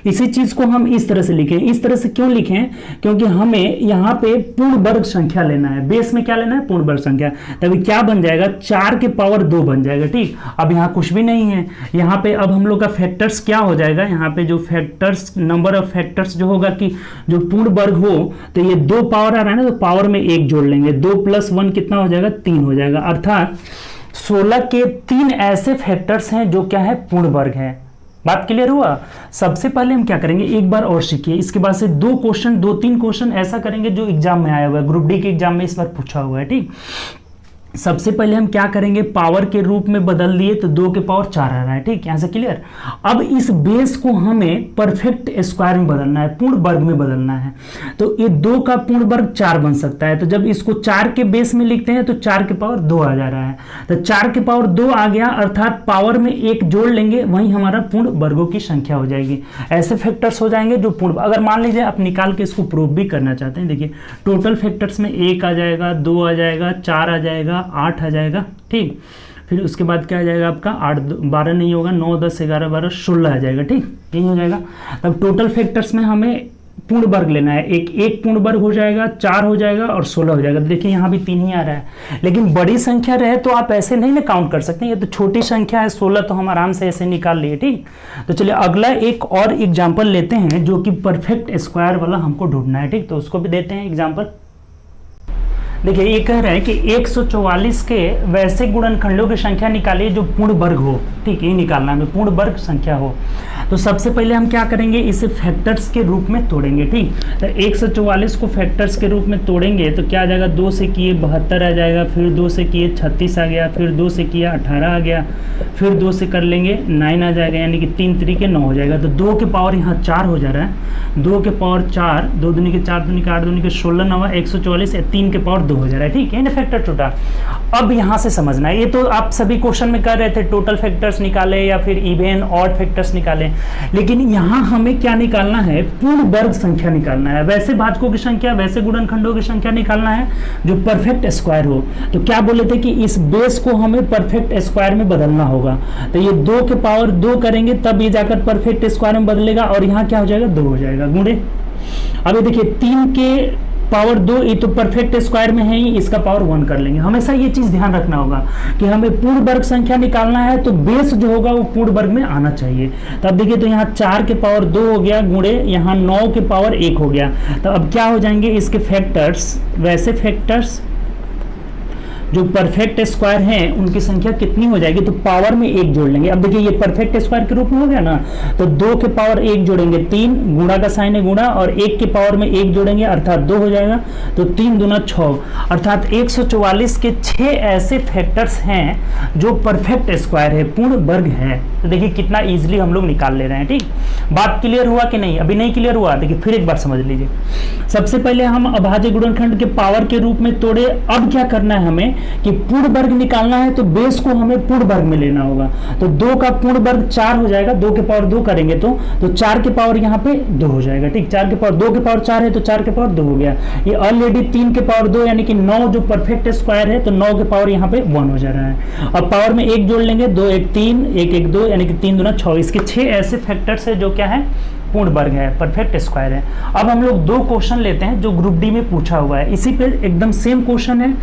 इसी चीज को हम इस तरह से लिखें। इस तरह से क्यों लिखें, क्योंकि हमें यहाँ पे पूर्ण वर्ग संख्या लेना है, बेस में क्या लेना है, पूर्ण वर्ग संख्या। तभी क्या बन जाएगा, 4 के पावर 2 बन जाएगा, ठीक। अब यहाँ कुछ भी नहीं है, यहाँ पे अब हम लोग का फैक्टर्स क्या हो जाएगा, यहाँ पे जो फैक्टर्स, नंबर ऑफ फैक्टर्स जो होगा कि जो पूर्ण वर्ग हो, तो ये 2 पावर आ रहा है ना, तो पावर में 1 जोड़ लेंगे, 2 + 1 कितना हो जाएगा, 3 हो जाएगा। अर्थात 16 के 3 ऐसे फैक्टर्स हैं जो क्या है, पूर्ण वर्ग है। बात क्लियर हुआ। सबसे पहले हम क्या करेंगे, एक बार और सीखिए, इसके बाद से 2-3 क्वेश्चन ऐसा करेंगे जो एग्जाम में आया हुआ है, ग्रुप डी के एग्जाम में इस बार पूछा हुआ है, ठीक। सबसे पहले हम क्या करेंगे, पावर के रूप में बदल दिए तो 2 के पावर 4 आ रहा है, ठीक, यहां से क्लियर। अब इस बेस को हमें परफेक्ट स्क्वायर में बदलना है, पूर्ण वर्ग में बदलना है। तो ये 2 का पूर्ण वर्ग 4 बन सकता है। तो जब इसको 4 के बेस में लिखते हैं तो 4 के पावर 2 आ जा रहा है। तो 4 के पावर 2 आ गया, अर्थात पावर में 1 जोड़ लेंगे, वही हमारा पूर्ण वर्गों की संख्या हो जाएगी। ऐसे फैक्टर्स हो जाएंगे जो पूर्ण, अगर मान लीजिए आप निकाल के इसको प्रूव भी करना चाहते हैं, देखिए टोटल फैक्टर्स में 1 आ जाएगा, 2 आ जाएगा, 4 आ जाएगा, 8 आ जाएगा, ठीक। फिर उसके बाद क्या आ जाएगा आपका 8 12 नहीं होगा, 9 10 11 12 16 आ जाएगा, ठीक, यही हो जाएगा। तब टोटल फैक्टर्स में हमें पूर्ण वर्ग लेना है, एक पूर्ण वर्ग हो जाएगा, 4 हो जाएगा और 16 हो जाएगा। देखिए यहाँ भी 3 ही आ रहा है, लेकिन बड़ी संख्या रहे तो आप ऐसे नहीं ना काउंट कर सकते, ये तो छोटी संख्या है 16, तो हम आराम से ऐसे निकाल लिए, ठीक। तो चलिए अगला एक और एग्जाम्पल लेते हैं जो कि परफेक्ट स्क्वायर वाला हमको ढूंढना है, ठीक। तो उसको भी देते हैं एग्जाम्पल। देखिए ये कह रहा है कि 144 के वैसे गुणनखंडों की संख्या निकालिए जो पूर्ण वर्ग हो, ठीक, ये निकालना है, पूर्ण वर्ग संख्या हो। तो सबसे पहले हम क्या करेंगे, इसे फैक्टर्स के रूप में तोड़ेंगे, ठीक। तो 144 को फैक्टर्स के रूप में तोड़ेंगे तो क्या आ जाएगा, 2 से किए 72 आ जाएगा, फिर 2 से किए 36 आ गया, फिर 2 से किया 18 आ गया, फिर 2 से कर लेंगे 9 आ जाएगा, यानी कि 3 तरीके 9 हो जाएगा। तो 2 के पावर यहाँ 4 हो जा रहा है, 2 के पावर 4, 2 दूनी के 4 दूनी के 8 दूनी के 16 9 144, 3 के पावर 2 हो जा रहा है, ठीक है ना, फैक्टर छोटा। अब यहाँ से समझना है, ये तो आप सभी क्वेश्चन में कर रहे थे, टोटल फैक्टर्स निकाले या फिर इवन ऑड फैक्टर्स निकाले, लेकिन यहाँ हमें क्या निकालना है, पूर्ण वर्ग संख्या निकालना है। वैसे भाजकों की संख्या, वैसे गुणनखंडों की संख्या निकालना है जो परफेक्ट स्क्वायर हो। तो क्या बोले थे कि इस बेस को हमें परफेक्ट स्क्वायर में बदलना होगा। तो ये 2 के पावर 2 करेंगे तब ये जाकर परफेक्ट स्क्वायर में बदलेगा, और यहाँ क्या हो जाएगा, 2 हो जाएगा गुणे। अब ये देखिए 3 के पावर 2, ये तो परफेक्ट स्क्वायर में है ही, इसका पावर 1 कर लेंगे। हमेशा ये चीज ध्यान रखना होगा कि हमें पूर्ण वर्ग संख्या निकालना है तो बेस जो होगा वो पूर्ण वर्ग में आना चाहिए। तो अब देखिए, तो यहाँ 4 के पावर 2 हो गया गुणे यहाँ 9 के पावर 1 हो गया। तो अब क्या हो जाएंगे इसके फैक्टर्स, वैसे फैक्टर्स जो परफेक्ट स्क्वायर हैं उनकी संख्या कितनी हो जाएगी, तो पावर में 1 जोड़ लेंगे। अब देखिए ये परफेक्ट स्क्वायर के रूप में हो गया ना, तो 2 के पावर 1 जोड़ेंगे 3, गुणा का साइन है गुणा, और 1 के पावर में 1 जोड़ेंगे अर्थात 2 हो जाएगा। तो 3 दूना 6, अर्थात 144 के 6 ऐसे फैक्टर्स हैं जो परफेक्ट स्क्वायर है, पूर्ण वर्ग है। तो देखिए कितना ईजिली हम लोग निकाल ले रहे हैं, ठीक। बात क्लियर हुआ कि नहीं, अभी नहीं क्लियर हुआ, देखिए फिर एक बार समझ लीजिए। सबसे पहले हम अभाज्य गुणनखंड के पावर के रूप में तोड़े। अब क्या करना है हमें कि पूर्ण वर्ग निकालना है, तो बेस को हमें पूर्ण वर्ग में लेना होगा। तो 2 का पूर्ण वर्ग 4 हो जाएगा, 2 के पावर 2 करेंगे तो 4 के पावर यहाँ पे 2 हो जाएगा, ठीक। 4 के पावर 2 के पावर 4 है तो 4 के पावर 2 हो गया। ये ऑलरेडी 3 के पावर 2 यानी कि 9 जो परफेक्ट स्क्वायर है, तो 9 के पावर यहाँ पे 1 हो जा रहा है। अब पावर में 1 जोड़ लेंगे, 2 1 3 1 1 2 यानी कि 3 दूना 6। इसके 6 ऐसे फैक्टर्स है जो क्या है, पूर्ण वर्ग है, परफेक्ट स्क्वायर है। अब हम लोग 2 क्वेश्चन लेते हैं जो ग्रुप डी में पूछा हुआ है, इसी पे एकदम सेम क्वेश्चन है।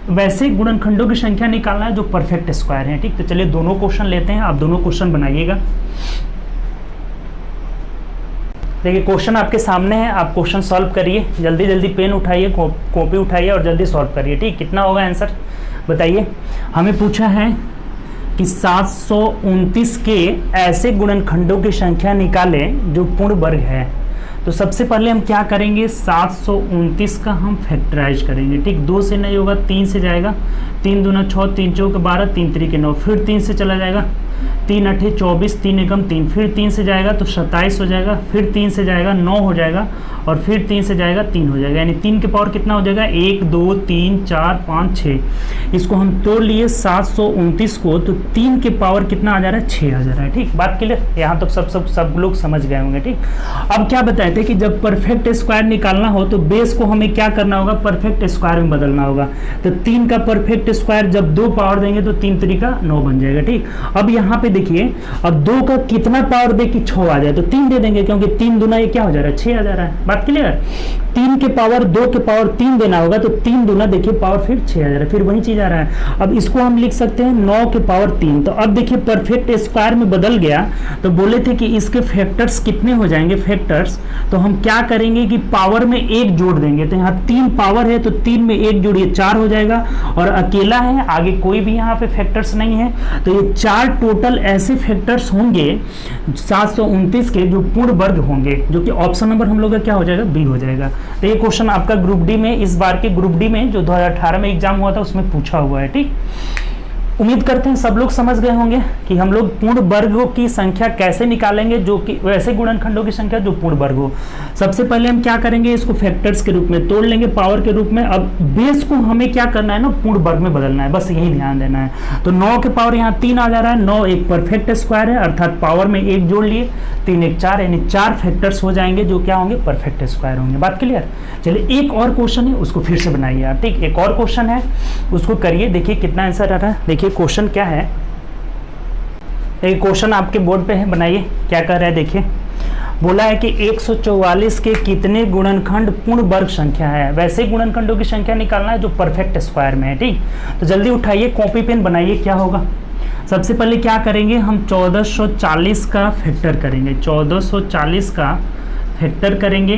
वैसे गुणनखंडों की संख्या निकालना है जो परफेक्ट स्क्वायर है, ठीक। तो चलिए दोनों क्वेश्चन लेते हैं, आप दोनों क्वेश्चन बनाइएगा। देखिए क्वेश्चन आपके सामने है, आप क्वेश्चन सॉल्व करिए, जल्दी जल्दी पेन उठाइए, कॉपी उठाइए और जल्दी सॉल्व करिए, ठीक। कितना होगा आंसर बताइए। हमें पूछा है कि 729 के ऐसे गुणनखंडों की संख्या निकालें जो पूर्ण वर्ग है। तो सबसे पहले हम क्या करेंगे, 729 का हम फैक्टराइज करेंगे, ठीक। 2 से नहीं होगा, 3 से जाएगा, 3 दूना 6, 3 चौके 12, 3 तरीके 9, फिर 3 से चला जाएगा, 3 8 24, 3 एकम 3, फिर 3 से जाएगा तो 27 हो जाएगा, फिर 3 से जाएगा 9 हो जाएगा, और फिर 3 से जाएगा 3 हो जाएगा, यानी 3 के पावर कितना हो जाएगा 1 2 3 4 5 6। इसको हम तोड़ लिए 729 को, तो 3 के पावर कितना आ जा रहा है 6 आ जा रहा है। ठीक, बात क्लियर, यहाँ तक सब लोग समझ गए होंगे। ठीक, अब क्या बताए थे कि जब परफेक्ट स्क्वायर निकालना हो तो बेस को हमें क्या करना होगा, परफेक्ट स्क्वायर में बदलना होगा। तो 3 का परफेक्ट स्क्वायर जब 2 पावर देंगे तो 3 3 9 बन जाएगा। ठीक, अब यहाँ पे देखिए, अब 2 का कितना पावर दे कि 6 आ जाए, तो 3 दे देंगे, क्योंकि 3 दूना ये क्या हो जा रहा है 6 आ जा रहा है। बात क्लियर, 3 के पावर 2 के पावर 3 देना होगा, तो 3 दूना देखिए पावर फिर 6 आ जा रहा है, फिर वही चीज आ रहा है। अब इसको हम लिख सकते हैं 9 के पावर 3। तो अब देखिए परफेक्ट स्क्वायर में बदल गया, तो बोले थे कि इसके फैक्टर्स कितने हो जाएंगे फैक्टर्स, तो हम क्या करेंगे कि पावर में 1 जोड़ देंगे। तो यहाँ 3 पावर है तो 3 में 1 जोड़िए 4 हो जाएगा, और अकेला है, आगे कोई भी यहाँ पे फैक्टर्स नहीं है, तो ये 4 टोटल ऐसे फैक्टर्स होंगे 729 के जो पूर्ण वर्ग होंगे, जो कि ऑप्शन नंबर हम लोग का क्या हो जाएगा बी हो जाएगा। तो ये क्वेश्चन आपका ग्रुप डी में, इस बार के ग्रुप डी में जो 2018 में एग्जाम हुआ था उसमें पूछा हुआ है। ठीक, उम्मीद करते हैं सब लोग समझ गए होंगे कि हम लोग पूर्ण वर्गों की संख्या कैसे निकालेंगे, जो कि वैसे गुणनखंडों की संख्या जो पूर्ण वर्ग हो। सबसे पहले हम क्या करेंगे, इसको फैक्टर्स के रूप में तोड़ लेंगे, पावर के रूप में। अब बेस को हमें क्या करना है ना, पूर्ण वर्ग में बदलना है, बस यही ध्यान देना है। तो 9 के पावर यहाँ 3 आ जा रहा है, 9 एक परफेक्ट स्क्वायर है, अर्थात पावर में 1 जोड़ लिए, 3 1 4, यानी 4 फैक्टर्स हो जाएंगे जो क्या होंगे परफेक्ट स्क्वायर होंगे। बात क्लियर। चलिए एक और क्वेश्चन है, उसको फिर से बनाइए आप। ठीक, एक और क्वेश्चन है, उसको करिए, देखिए कितना आंसर आ रहा है। देखिए क्वेश्चन क्या है, एक क्वेश्चन आपके बोर्ड पे है, बनाइए क्या कर रहा है। देखिए बोला है कि 144 के कितने गुणनखंड पूर्ण वर्ग संख्या है। वैसे गुणनखंडों की संख्या निकालना है जो परफेक्ट स्क्वायर में है। ठीक, तो जल्दी उठाइए, कॉपी पेन बनाइए, क्या होगा। सबसे पहले क्या करेंगे, हम 1440 का फैक्टर करेंगे, 1440 का फैक्टर करेंगे।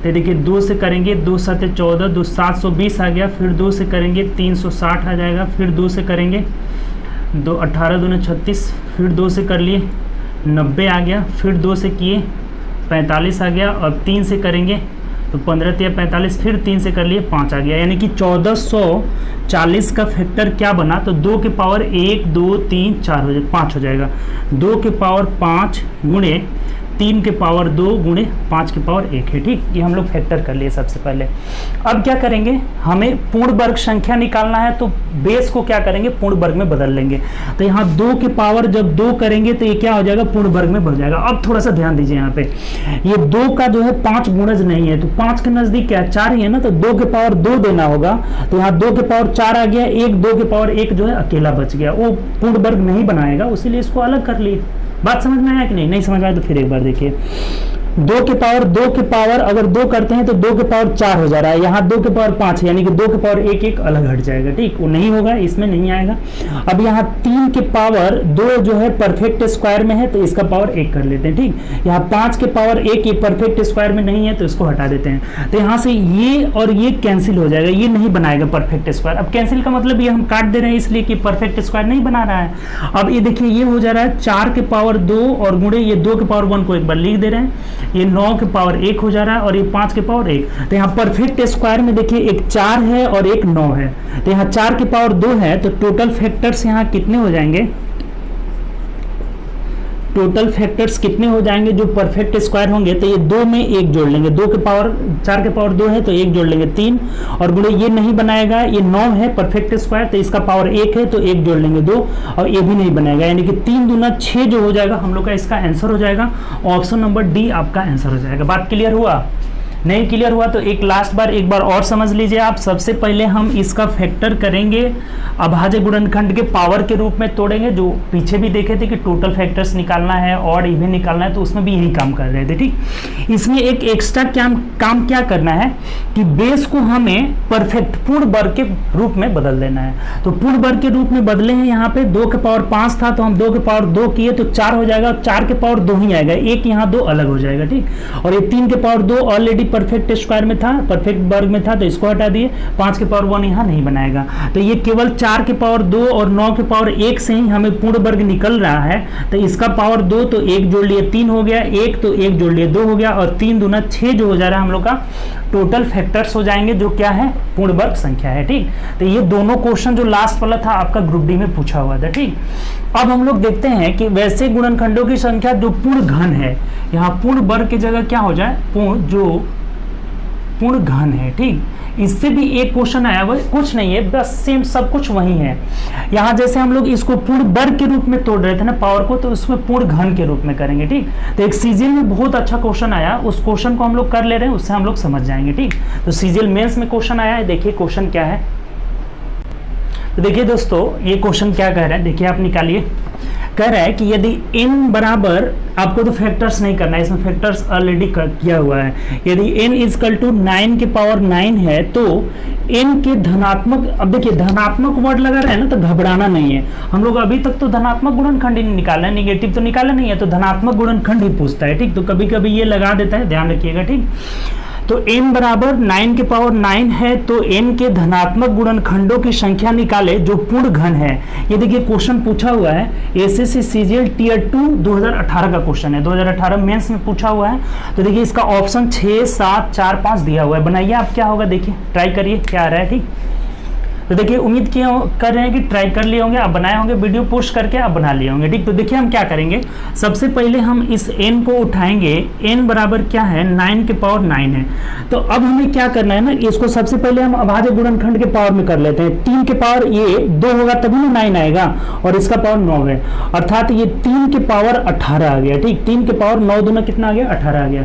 तो देखिए 2 से करेंगे, 2 7 14, 2 720 आ गया, फिर 2 से करेंगे 360 आ जाएगा, फिर 2 से करेंगे 2 18 2 36, फिर 2 से कर लिए 90 आ गया, फिर 2 से किए 45 आ गया, और 3 से करेंगे तो 15 या 45, फिर 3 से कर लिए 5 आ गया, यानी कि 1440 का फैक्टर क्या बना, तो 2 के पावर 1 2 3 4 हो जाएगा, 5 हो जाएगा। 2 के पावर 5 गुणे 3 के पावर 2 गुणे 5 के पावर 1 है। ठीक, ये हम लोग फैक्टर कर लिए सबसे पहले। अब क्या करेंगे, हमें पूर्ण वर्ग संख्या निकालना है, तो बेस को क्या करेंगे पूर्ण वर्ग में बदल लेंगे। तो यहाँ 2 के पावर जब 2 करेंगे तो ये क्या हो जाएगा पूर्ण वर्ग में बढ़ जाएगा। अब थोड़ा सा ध्यान दीजिए, यहाँ पे ये 2 का जो है 5 गुणज नहीं है, तो 5 के नजदीक क्या 4 ही है ना, तो 2 के पावर 2 देना होगा, तो यहाँ 2 के पावर 4 आ गया, 2 के पावर 1 जो है अकेला बच गया, वो पूर्ण वर्ग नहीं बनाएगा, इसीलिए इसको अलग कर लिए। बात समझ में आया कि नहीं समझ में आया तो फिर एक बार देखिए। 2 के पावर अगर 2 करते हैं तो 2 के पावर 4 हो जा रहा है, यहाँ 2 के पावर 5 है, यानी कि 2 के पावर 1 अलग हट जाएगा। ठीक, वो नहीं होगा, इसमें नहीं आएगा। अब यहाँ 3 के पावर 2 जो है परफेक्ट स्क्वायर में है, तो इसका पावर 1 कर लेते हैं। ठीक, यहाँ 5 के पावर 1 ये परफेक्ट स्क्वायर में नहीं है, तो इसको हटा देते हैं। तो यहाँ से ये और ये कैंसिल हो जाएगा, ये नहीं बनाएगा परफेक्ट स्क्वायर। अब कैंसिल का मतलब ये हम काट दे रहे हैं इसलिए कि परफेक्ट स्क्वायर नहीं बना रहा है। अब ये देखिए ये हो जा रहा है 4 के पावर 2 और गुणे ये 2 के पावर 1 को एक बार लिख दे रहे हैं, ये 9 के पावर 1 हो जा रहा है, और ये 5 के पावर 1। तो यहाँ परफेक्ट स्क्वायर में देखिए एक 4 है और एक 9 है, तो यहाँ 4 के पावर 2 है, तो टोटल फैक्टर्स यहाँ कितने हो जाएंगे, टोटल फैक्टर्स कितने हो जाएंगे जो परफेक्ट स्क्वायर होंगे, तो ये 2 में 1 जोड़ लेंगे, 2 के पावर 4 के पावर 2 है तो 1 जोड़ लेंगे 3, और गुणे ये नहीं बनाएगा, ये 9 है परफेक्ट स्क्वायर, तो इसका पावर 1 है तो 1 जोड़ लेंगे 2, और ये भी नहीं बनाएगा, यानी कि 3 दूना 6 जो हो जाएगा हम लोग का इसका आंसर हो जाएगा। ऑप्शन नंबर डी आपका आंसर हो जाएगा। बात क्लियर हुआ? नहीं क्लियर हुआ तो एक बार और समझ लीजिए आप। सबसे पहले हम इसका फैक्टर करेंगे, अभाज्य गुणनखंड के पावर के रूप में तोड़ेंगे, जो पीछे भी देखे थे कि टोटल फैक्टर्स निकालना है और इवन निकालना है, तो उसमें भी यही काम कर रहे थे। ठीक, इसमें एक एक्स्ट्रा काम क्या करना है कि बेस को हमें परफेक्ट पूर्ण वर्ग के रूप में बदल देना है। तो पूर्ण वर्ग के रूप में बदले हैं, यहाँ पे 2 के पावर 5 था तो हम 2 के पावर 2 किए तो 4 हो जाएगा, 4 के पावर 2 ही आएगा, एक यहाँ 2 अलग हो जाएगा। ठीक, और ये 3 के पावर 2 ऑलरेडी परफेक्ट स्क्वायर में था, परफेक्ट वर्ग में था, तो इसको हटा दिए, 5 के पावर 1 यहाँ नहीं बनाएगा, तो ये केवल 4 के पावर 2 और 9 के पावर 1 से ही हमें पूर्ण वर्ग निकल रहा है। तो इसका पावर 2 तो 1 जोड़ लिए 3 हो गया, 1 तो 1 जोड़ लिए 2 हो गया, और 3 दूना 6 जो हो जा रहा है हम लोग का टोटल फैक्टर्स हो जाएंगे जो क्या है, पूर्ण वर्ग संख्या है। ठीक, तो ये दोनों क्वेश्चन जो लास्ट वाला था आपका ग्रुप डी में पूछा हुआ था। ठीक, अब हम लोग देखते हैं कि वैसे गुणनखंडों की संख्या जो पूर्ण घन है, यहाँ पूर्ण वर्ग की जगह क्या हो जाए, पूर्ण घन है। ठीक, इससे भी एक क्वेश्चन आया, वो कुछ नहीं है, बस सेम सब कुछ वही है। यहाँ जैसे हम लोग इसको पूर्ण वर्ग के रूप में तोड़ रहे थे ना पावर को, तो उसमें पूर्ण घन के रूप में करेंगे। ठीक, तो एक सीजीएल में बहुत अच्छा क्वेश्चन आया, उस क्वेश्चन को हम लोग कर ले रहे हैं, उससे हम लोग समझ जाएंगे। ठीक, तो सीजीएल मेंस में क्वेश्चन आया है, देखिए क्वेश्चन क्या है। तो देखिए दोस्तों, ये क्वेश्चन क्या कह रहा है, देखिए आप निकालिए। कह रहा है कि यदि n बराबर, आपको तो फैक्टर्स नहीं करना है, इसमें फैक्टर्स ऑलरेडी किया हुआ है। यदि n इजकल टू 9 के पावर 9 है तो n के धनात्मक, अब देखिए धनात्मक वर्ड लगा रहा है ना, तो घबराना नहीं है। हम लोग अभी तक तो धनात्मक गुणनखंड ही नहीं निकाला है, निगेटिव तो निकाला नहीं है, तो धनात्मक गुणनखंड ही पूछता है। ठीक, तो कभी कभी ये लगा देता है, ध्यान रखिएगा। ठीक, तो n बराबर 9 के पावर 9 है तो n के धनात्मक गुणनखंडों की संख्या निकाले जो पूर्ण घन है। ये देखिए क्वेश्चन पूछा हुआ है, एसएससी सीजीएल टियर 2 2018 का क्वेश्चन है, 2018 मेंस में पूछा हुआ है। तो देखिए इसका ऑप्शन 6, 7, 4, 5 दिया हुआ है। बनाइए आप, क्या होगा देखिए, ट्राई करिए क्या आ रहा है। ठीक, तो देखिए उम्मीद कर रहे हैं कि ट्राई कर लिए होंगे, आप बनाए होंगे, वीडियो पोस्ट करके आप बना लिए होंगे। ठीक, तो देखिए हम क्या करेंगे, सबसे पहले हम इस n को उठाएंगे। n बराबर क्या है, 9 के पावर 9 है। तो अब हमें क्या करना है ना, इसको सबसे पहले हम अभाज्य गुणनखंड के पावर में कर लेते हैं। 3 के पावर ये 2 होगा तभी ना 9 आएगा, और इसका पावर 9 है, अर्थात ये 3 के पावर 18 आ गया। ठीक, 3 के पावर 9 दूना कितना आ गया, 18 आ गया।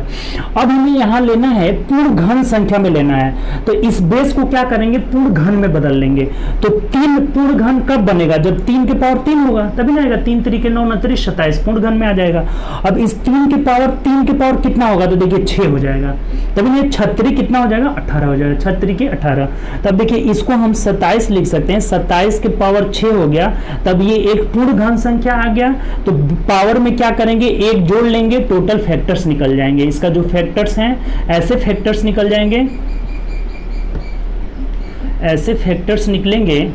अब हमें यहाँ लेना है पूर्ण घन संख्या में लेना है, तो इस बेस को क्या करेंगे, पूर्ण घन में बदल लेंगे। तो 3 पूर्ण घन कब बनेगा, जब 3 के पावर 3 होगा तभी ना आएगा, 3 3 9 9 27 पूर्ण घन में आ जाएगा। अब इस 3 के पावर कितना होगा, तो देखिए 6 हो जाएगा, तभी ये 36 कितना हो जाएगा, 18 हो जाएगा, 36 के 18। तब देखिए इसको हम 27 लिख सकते हैं, 27 के पावर 6 हो गया, तब ये एक पूर्ण घन संख्या आ गया। तो पावर में क्या करेंगे, एक जोड़ लेंगे, टोटल फैक्टर्स निकल जाएंगे। इसका जो फैक्टर्स हैं, ऐसे फैक्टर्स निकल जाएंगे, ऐसे फैक्टर्स निकलेंगे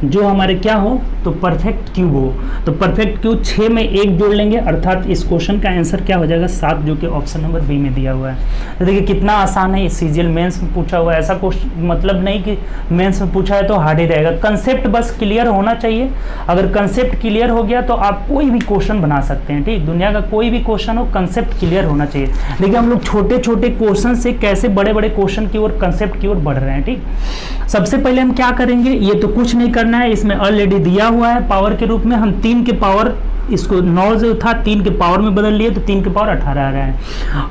जो हमारे क्या हो, तो परफेक्ट क्यूब हो। तो परफेक्ट क्यूब 6 में 1 जोड़ लेंगे, अर्थात इस क्वेश्चन का आंसर क्या हो जाएगा, 7, जो कि ऑप्शन नंबर बी में दिया हुआ है। तो देखिए कितना आसान है, इस सीजीएल मेंस में पूछा हुआ है। ऐसा क्वेश्चन मतलब नहीं कि मेंस में पूछा है तो हार्ड ही रहेगा, कंसेप्ट बस क्लियर होना चाहिए। अगर कंसेप्ट क्लियर हो गया तो आप कोई भी क्वेश्चन बना सकते हैं। ठीक, दुनिया का कोई भी क्वेश्चन हो, कंसेप्ट क्लियर होना चाहिए। देखिए हम लोग छोटे छोटे क्वेश्चन से कैसे बड़े बड़े क्वेश्चन की ओर, कंसेप्ट की ओर बढ़ रहे हैं। ठीक, सबसे पहले हम क्या करेंगे, ये तो कुछ नहीं करना है, इसमें ऑलरेडी दिया हुआ है पावर के रूप में। हम 3 के पावर, इसको 9 जो था 3 के पावर में बदल लिए, तो 3 के पावर 18 आ रहा है।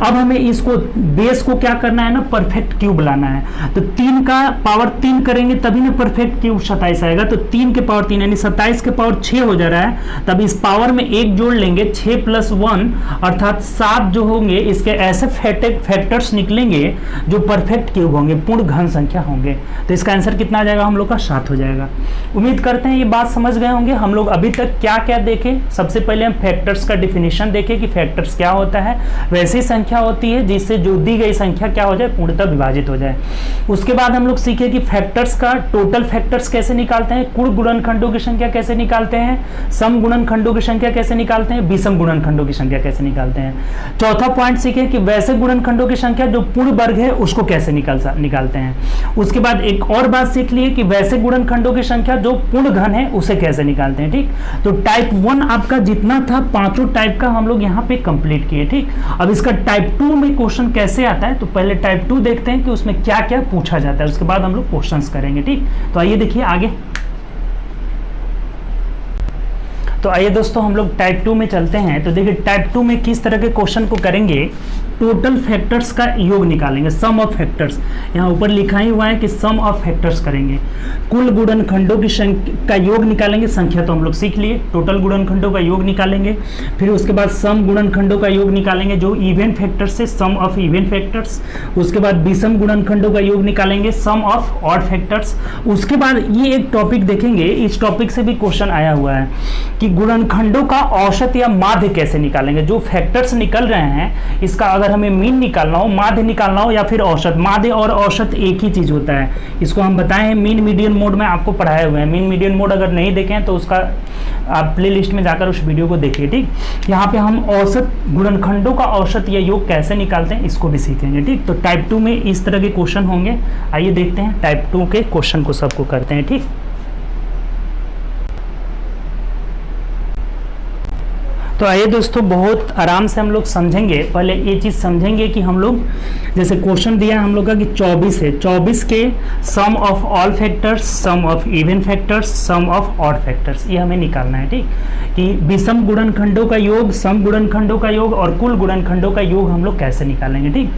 अब हमें इसको बेस को क्या करना है ना, परफेक्ट क्यूब लाना है। तो 3 का पावर 3 करेंगे तभी ना परफेक्ट क्यूब 27 आएगा। तो 3 के पावर 3 यानी 27 के पावर 6 हो जा रहा है। तब इस पावर में 1 जोड़ लेंगे, 6 + 1 अर्थात 7 जो होंगे, इसके ऐसे फैक्टर्स निकलेंगे जो परफेक्ट क्यूब होंगे, पूर्ण घन संख्या होंगे। तो इसका आंसर कितना आ जाएगा हम लोग का, 7 हो जाएगा। उम्मीद करते हैं ये बात समझ गए होंगे। हम लोग अभी तक क्या क्या देखे, सबसे पहले हम फैक्टर्स का डिफिनीशन देखें कि फैक्टर्स क्या होता है। वैसी संख्या होती है जिससे जो दी गई संख्या क्या हो जाए, पूर्णतः विभाजित हो जाए। उसके बाद हम लोग सीखे कि फैक्टर्स का टोटल फैक्टर्स कैसे निकालते हैं, कुल गुणनखंडों की संख्या कैसे निकालते हैं, सम गुणनखंडों की संख्या कैसे निकालते हैं, विषम गुणनखंडों की संख्या कैसे निकालते हैं। चौथा पॉइंट सीखे कि वैसे गुणनखंडों की संख्या जो पूर्ण वर्ग है उसको कैसे निकालते हैं। उसके बाद एक और बात सीख लिए कि वैसे गुणनखंडों की संख्या जो पूर्ण घन है उसे कैसे निकालते हैं। ठीक, तो टाइप 1 आपका जितना था, पांचों टाइप का हम लोग यहाँ पे कंप्लीट किए। ठीक, अब इसका टाइप 2 में क्वेश्चन कैसे आता है, तो पहले टाइप 2 देखते हैं कि उसमें क्या क्या पूछा जाता है, उसके बाद हम लोग क्वेश्चंस करेंगे। ठीक, तो आइए देखिए आगे। तो आइए दोस्तों हम लोग टाइप 2 में चलते हैं। तो देखिए टाइप 2 में किस तरह के क्वेश्चन को करेंगे, टोटल फैक्टर्स का योग निकालेंगे, सम ऑफ फैक्टर्स। यहाँ ऊपर लिखा ही हुआ है कि सम ऑफ फैक्टर्स करेंगे। कुल गुणनखंडों की का योग निकालेंगे, संख्या तो हम लोग सीख लिए, टोटल गुणनखंडों का योग निकालेंगे। फिर उसके बाद सम गुणनखंडों का योग निकालेंगे जो इवन फैक्टर्स से, सम ऑफ इवन फैक्टर्स। उसके बाद विषम गुणनखंडों का योग निकालेंगे, सम ऑफ ऑड फैक्टर्स। उसके बाद ये एक टॉपिक देखेंगे, इस टॉपिक से भी क्वेश्चन आया हुआ है कि गुणनखंडों का औसत या माध्य कैसे निकालेंगे। जो फैक्टर्स निकल रहे हैं इसका अगर हमें मीन निकालना हो, माध्य निकालना हो या फिर औसत, माध्य और औसत एक ही चीज होता है। इसको हम बताएं मीन मीडियन मोड में आपको पढ़ाए हुए हैं। मीन मीडियन मोड अगर नहीं देखें तो उसका आप प्लेलिस्ट में जाकर उस वीडियो को देखिए। ठीक, यहाँ पे हम औसत, गुणनखंडों का औसत या योग कैसे निकालते हैं इसको भी सीखेंगे। ठीक, तो टाइप 2 में इस तरह के क्वेश्चन होंगे। आइए देखते हैं टाइप 2 के क्वेश्चन को सबको करते हैं। ठीक, तो आइए दोस्तों बहुत आराम से हम लोग समझेंगे। पहले ये चीज़ समझेंगे कि हम लोग जैसे क्वेश्चन दिया है हम लोग का कि 24 है, 24 के sum of all factors, sum of even factors, sum of odd factors, ये हमें निकालना है। ठीक, कि विषम गुणनखंडों का योग, सम गुणनखंडों का योग और कुल गुणनखंडों का योग हम लोग कैसे निकालेंगे। ठीक,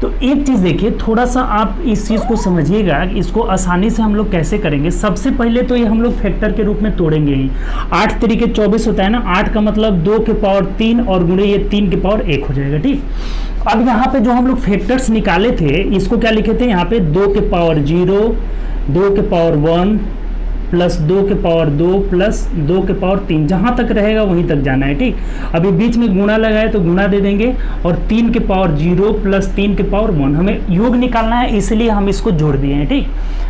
तो एक चीज़ देखिए, थोड़ा सा आप इस चीज़ को समझिएगा कि इसको आसानी से हम लोग कैसे करेंगे। सबसे पहले तो ये हम लोग फैक्टर के रूप में तोड़ेंगे ही। 8 तरीके 24 होता है ना, 8 का मतलब 2 के पावर 3 और गुणे ये 3 के पावर 1 हो जाएगा। ठीक, अब यहाँ पे जो हम लोग फैक्टर्स निकाले थे इसको क्या लिखे थे, यहाँ पे 2 के पावर 0, 2 के पावर 1 प्लस 2 के पावर 2 प्लस 2 के पावर 3, जहाँ तक रहेगा वहीं तक जाना है। ठीक, अभी बीच में गुणा लगाए तो गुणा दे देंगे और 3 के पावर 0 प्लस 3 के पावर 1, हमें योग निकालना है इसलिए हम इसको जोड़ दिए हैं। ठीक,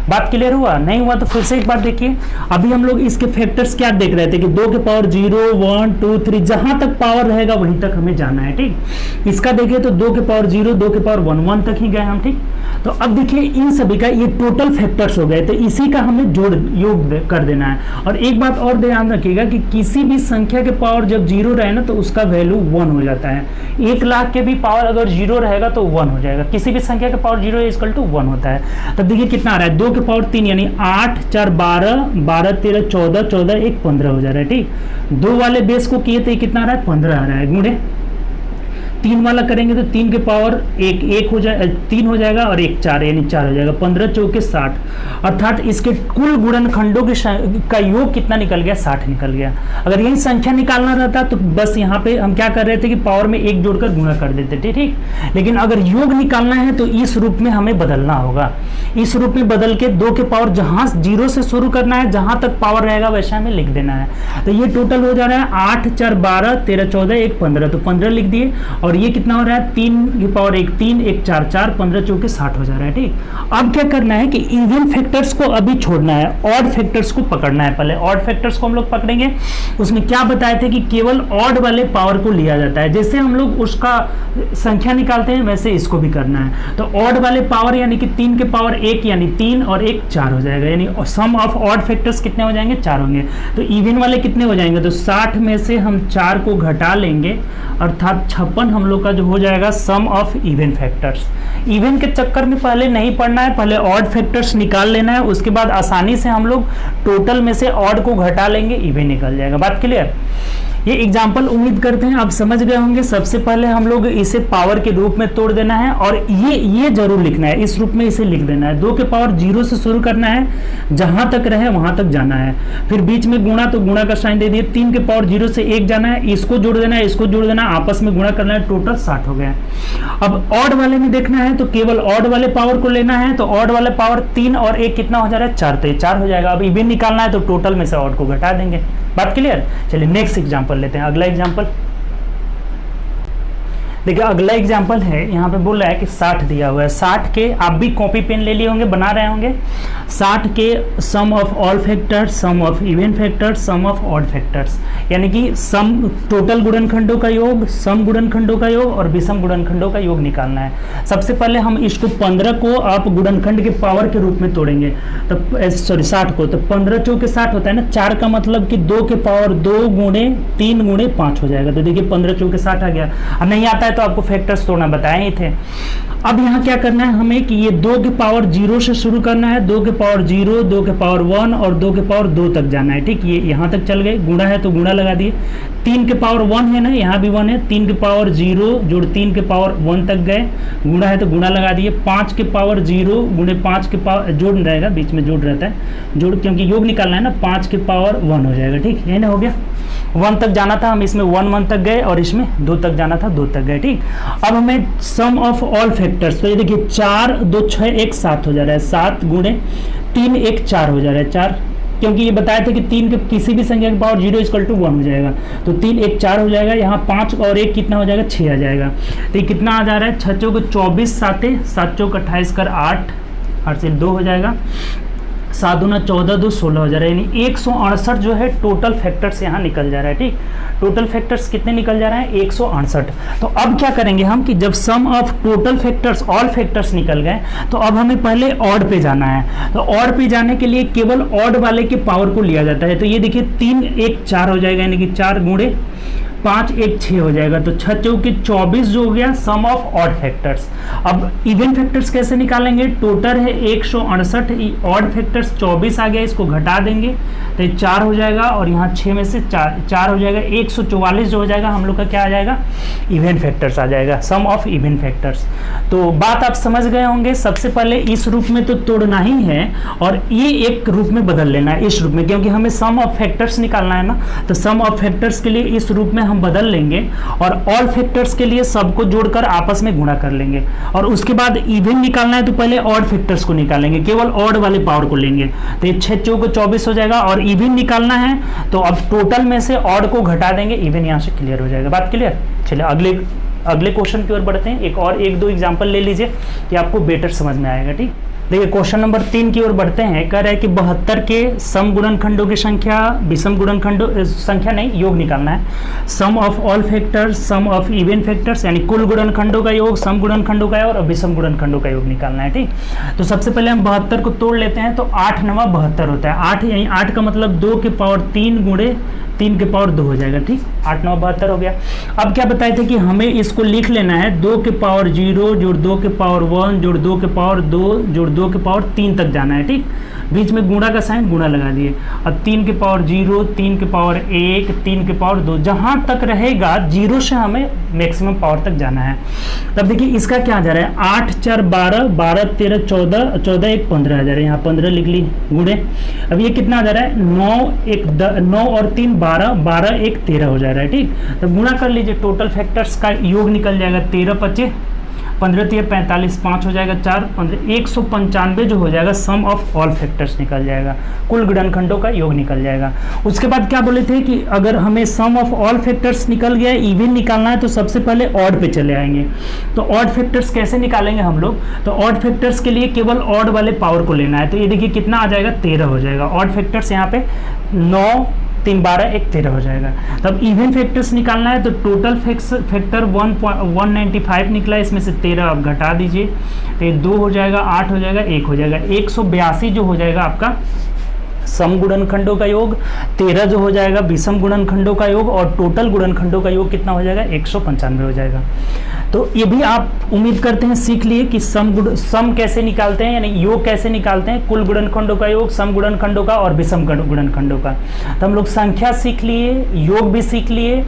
बात क्लियर हुआ? नहीं हुआ तो फिर से एक बार देखिए। अभी हम लोग इसके फैक्टर्स क्या देख रहे थे कि 2 के पावर 0, 1, 2, 3, जहां तक पावर रहेगा वहीं तक हमें जाना है। ठीक, इसका देखिए तो 2 के पावर 0, 2 के पावर 1, 1 तक ही गए हम। ठीक, तो अब देखिए इन सभी का ये टोटल फैक्टर्स हो गए, तो इसी का हमें जोड़ योग कर देना है। और एक बात और ध्यान रखिएगा कि किसी भी संख्या के पावर जब 0 रहे ना तो उसका वैल्यू 1 हो जाता है। 1 लाख के भी पावर अगर 0 रहेगा तो 1 हो जाएगा। किसी भी संख्या के पावर 0 इक्वल टू 1 होता है। तब देखिए कितना आ रहा है, 2 के पावर 3 यानी 8, 4, 12, 12, 13, 14, 14, 1, 15 हो जा रहा है। ठीक, 2 वाले बेस को किए तो कितना आ रहा है, 15 आ रहा है। गुणे 3 वाला करेंगे तो 3 के पावर 1 हो जाए, 3 हो जाएगा और 1 4 यानी 4 हो जाएगा। 15 चौके 60, अर्थात इसके कुल गुणनखंडों का योग कितना निकल गया, 60 निकल गया। अगर यही संख्या निकालना रहता तो बस यहाँ पे हम क्या कर रहे थे कि पावर में 1 जोड़कर गुणा कर देते थे। ठीक, लेकिन अगर योग निकालना है तो इस रूप में हमें बदलना होगा। इस रूप में बदल के 2 के पावर जहां 0 से शुरू करना है, जहां तक पावर रहेगा वैसा हमें लिख देना है। तो ये टोटल हो जा रहा है 8, 4, 12, 13, 14, 1, 15, तो 15 लिख दिए। और ये कितना हो रहा है, 3 की पावर 1, 3, 1, 4, 4, 15 चौके 60 हो जा रहा है। ठीक, अब क्या करना है कि इवन फैक्टर्स को अभी छोड़ना है, ऑड फैक्टर्स को पकड़ना है। पहले ऑड फैक्टर्स को हम लोग पकड़ेंगे। उसमें क्या बताए थे कि केवल ऑड वाले पावर को लिया जाता है। जैसे हम लोग उसका संख्या निकालते हैं वैसे इसको भी करना है। तो ऑड वाले पावर यानी कि 3 के पावर 1 यानी 3 और 1 4 हो जाएगा, यानी सम ऑफ ऑड फैक्टर्स कितने हो जाएंगे, 4 होंगे। तो इवन वाले कितने हो जाएंगे, तो 60 में से हम 4 को घटा लेंगे, अर्थात 56 हम लोग का जो हो जाएगा सम ऑफ इवन फैक्टर्स। इवन के चक्कर में पहले नहीं पढ़ना है, पहले ऑड फैक्टर्स निकाल लेना है, उसके बाद आसानी से हम लोग टोटल में से ऑड को घटा लेंगे, इवन निकल जाएगा। बात क्लियर? ये एग्जाम्पल उम्मीद करते हैं आप समझ गए होंगे। सबसे पहले हम लोग इसे पावर के रूप में तोड़ देना है और ये जरूर लिखना है, इस रूप में इसे लिख देना है। 2 के पावर 0 से शुरू करना है, जहां तक रहे वहां तक जाना है। फिर बीच में गुणा, तो गुणा का साइन दे दिए। 3 के पावर 0 से 1 जाना है, इसको जोड़ देना है, इसको जोड़ देना है, आपस में गुणा करना है, टोटल 60 हो गया। अब ऑड वाले में देखना है तो केवल ऑड वाले पावर को लेना है। तो ऑड वाले पावर 3 और 1 कितना हो जा रहा है, 4, तो ये 4 हो जाएगा। अब इवन निकालना है तो टोटल में से ऑड को घटा देंगे। बात क्लियर? चलिए नेक्स्ट एग्जांपल लेते हैं। अगला एग्जांपल देखिए, अगला एग्जांपल है, यहाँ पे बोल रहा है कि 60 दिया हुआ है। 60 के आप भी कॉपी पेन ले लिए होंगे, बना रहे होंगे। 60 के sum of all factors, sum of even factors, sum of odd factors, यानी कि सम टोटल गुणनखंडों का योग, सम गुणनखंडों का योग और विषम गुणनखंडों का योग निकालना है। सबसे पहले हम इसको 15 को आप गुणनखंड के पावर के रूप में तोड़ेंगे, तो सॉरी 60 को, तो 15 चौके 60 होता है ना। 4 का मतलब कि 2 के पावर 2 गुणे 3 गुणे 5 हो जाएगा। तो देखिए 15 चौके 60 आ गया। अब नहीं आता है तो आपको फैक्टर्स तोड़ना बताए ही थे। अब यहाँ क्या करना है हमें कि ये 2 के पावर 0 से शुरू करना है, 2 के पावर 0, 2 के पावर 1 और 2 के पावर 2 तक जाना है। ठीक, ये यहाँ तक चल गए। गुणा है तो गुणा लगा दिए। 3 के पावर 1 है ना, यहाँ भी 1 है। 3 के पावर 0 जोड़ 3 के पावर 1 तक गए, गुणा है तो गुणा लगा दिए। 5 के पावर 0 गुणे 5 के पावर जोड़ रहेगा, बीच में जोड़ रहता है, जोड़ क्योंकि योग निकालना है ना, 5 के पावर 1 हो जाएगा। ठीक, यही ना हो गया। 1 तक जाना था, हम इसमें 1 तक गए और इसमें 2 तक जाना था, 2 तक गए। ठीक, अब हमें सम ऑफ ऑल फैक्टर्स, तो ये देखिए 4, 2, 6, 1, 7 हो जा रहा है। 7 गुणे 3, 1, 4 हो जा रहा है। 4 क्योंकि ये बताया था कि 3 के किसी भी संख्या की पावर 0 इक्वल टू 1 हो जाएगा। तो 3 1 4 हो जाएगा, यहाँ 5 और 1 कितना हो जाएगा 6 आ जाएगा। तो ये कितना आ जा रहा है 6 चौक 24 7 चौक 28 कर 8 से 2 हो जाएगा, 7 दूना 14 2 16 हो जा रहा है, यानी 168 जो है टोटल फैक्टर्स यहाँ निकल जा रहा है। ठीक, टोटल फैक्टर्स कितने निकल जा रहे हैं 168। तो अब क्या करेंगे हम कि जब sum of total factors all factors निकल गए तो अब हमें पहले ऑड पे जाना है। तो ऑड पे जाने के लिए केवल ऑड वाले के पावर को लिया जाता है। तो ये देखिए 3 1 4 हो जाएगा, यानी कि 4 गुणे 5 1 6 हो जाएगा। तो 6 चौके 24 जो हो गया सम ऑफ ऑड फैक्टर्स। अब इवन फैक्टर्स कैसे निकालेंगे, टोटल है 168, ऑड फैक्टर्स 24 आ गया, इसको घटा देंगे तो 4 हो जाएगा और यहाँ 6 में से 4 हो जाएगा, 144 जो हो जाएगा हम लोग का क्या आ जाएगा इवन फैक्टर्स आ जाएगा, सम ऑफ इवन फैक्टर्स। तो बात आप समझ गए होंगे। सबसे पहले इस रूप में तो तोड़ना ही है और ये एक रूप में बदल लेना है इस रूप में, क्योंकि हमें सम ऑफ फैक्टर्स निकालना है ना। तो सम ऑफ फैक्टर्स के लिए इस रूप में हम बदल लेंगे और ऑल फैक्टर्स के लिए सबको जोड़कर आपस में गुणा कर लेंगे। और उसके बाद इवन निकालना है तो पहले ऑड फैक्टर्स को निकालेंगे, केवल ऑड वाले पावर को लेंगे। तो ये 6 चौके 24 हो जाएगा और इवन निकालना है तो अब टोटल में से ऑड को घटा देंगे, इवन यहाँ से क्लियर हो जाएगा। बात क्लियर। चलिए अगले क्वेश्चन की ओर बढ़ते हैं। एक दो एग्जांपल ले लीजिए कि आपको बेटर समझ में आएगा। ठीक, देखिए क्वेश्चन नंबर 3 की ओर बढ़ते हैं। कह रहा है कि 72 के सम गुणनखंडों की संख्या विषम गुणनखंडों संख्या नहीं योग निकालना है। Sum of all factors, sum of even factors, यानी कुल गुणनखंडों का योग, सम गुणनखंडों का और विषम गुणनखंडों का योग निकालना है। ठीक, तो सबसे पहले हम 72 को तोड़ लेते हैं। तो 8 9 72 होता है। 8 यानी 8 का मतलब 2 के पावर 3 गुणे 3 के पावर 2 हो जाएगा। ठीक, 8 9 72 हो गया। अब क्या बताए थे कि हमें इसको लिख लेना है 2 के पावर 0 जोड़ 2 के पावर 1 जोड़ 2 के पावर 2 जोड़ 2 के पावर 3 तक जाना है। ठीक, बीच में गुणा का साइन गुणा लगा दिए। अब 3 के पावर 0, 3 के पावर 1, 3 के पावर 2, जहां तक रहेगा 0 से हमें मैक्सिमम पावर तक जाना है। तब देखिए इसका क्या आ जा रहा है 8 4 12 12 13 14 14 1 15 आ जा रहा है। यहाँ 15 लिख ली गुणे। अब ये कितना आ जा रहा है 9 और 3 12 12 1 13 हो जा रहा है। ठीक, तो गुणा कर लीजिए, टोटल फैक्टर्स का योग निकल जाएगा 13 25 15 3 45 5 हो जाएगा 4 15 195 जो हो जाएगा सम ऑफ ऑल फैक्टर्स निकल जाएगा, कुल गुणनखंडों का योग निकल जाएगा। उसके बाद क्या बोले थे कि अगर हमें सम ऑफ ऑल फैक्टर्स निकल गया, इवन निकालना है तो सबसे पहले ऑड पे चले आएंगे। तो ऑड फैक्टर्स कैसे निकालेंगे हम लोग, तो ऑड फैक्टर्स के लिए केवल ऑड वाले पावर को लेना है। तो ये देखिए कितना आ जाएगा 13 हो जाएगा। ऑड फैक्टर्स यहाँ पे 9 3 12 1 13 हो जाएगा। तब इवन फैक्टर्स निकालना है तो टोटल फैक्टर 195 निकला, इसमें से 13 आप घटा दीजिए तो ये 2 हो जाएगा, 8 हो जाएगा, 1 हो जाएगा, 182 जो हो जाएगा आपका सम गुणनखंडों का योग, 13 जो हो जाएगा विषम गुणनखंडों का योग और टोटल गुणनखंडों का योग कितना हो जाएगा 195 हो जाएगा। तो ये भी आप उम्मीद करते हैं सीख लिए कि सम कैसे निकालते हैं, यानी योग कैसे निकालते हैं, कुल गुणनखंडों का योग, सम गुणनखंडों का और विषम गुणनखंडों का। तो हम लोग संख्या सीख लिए, योग भी सीख लिए।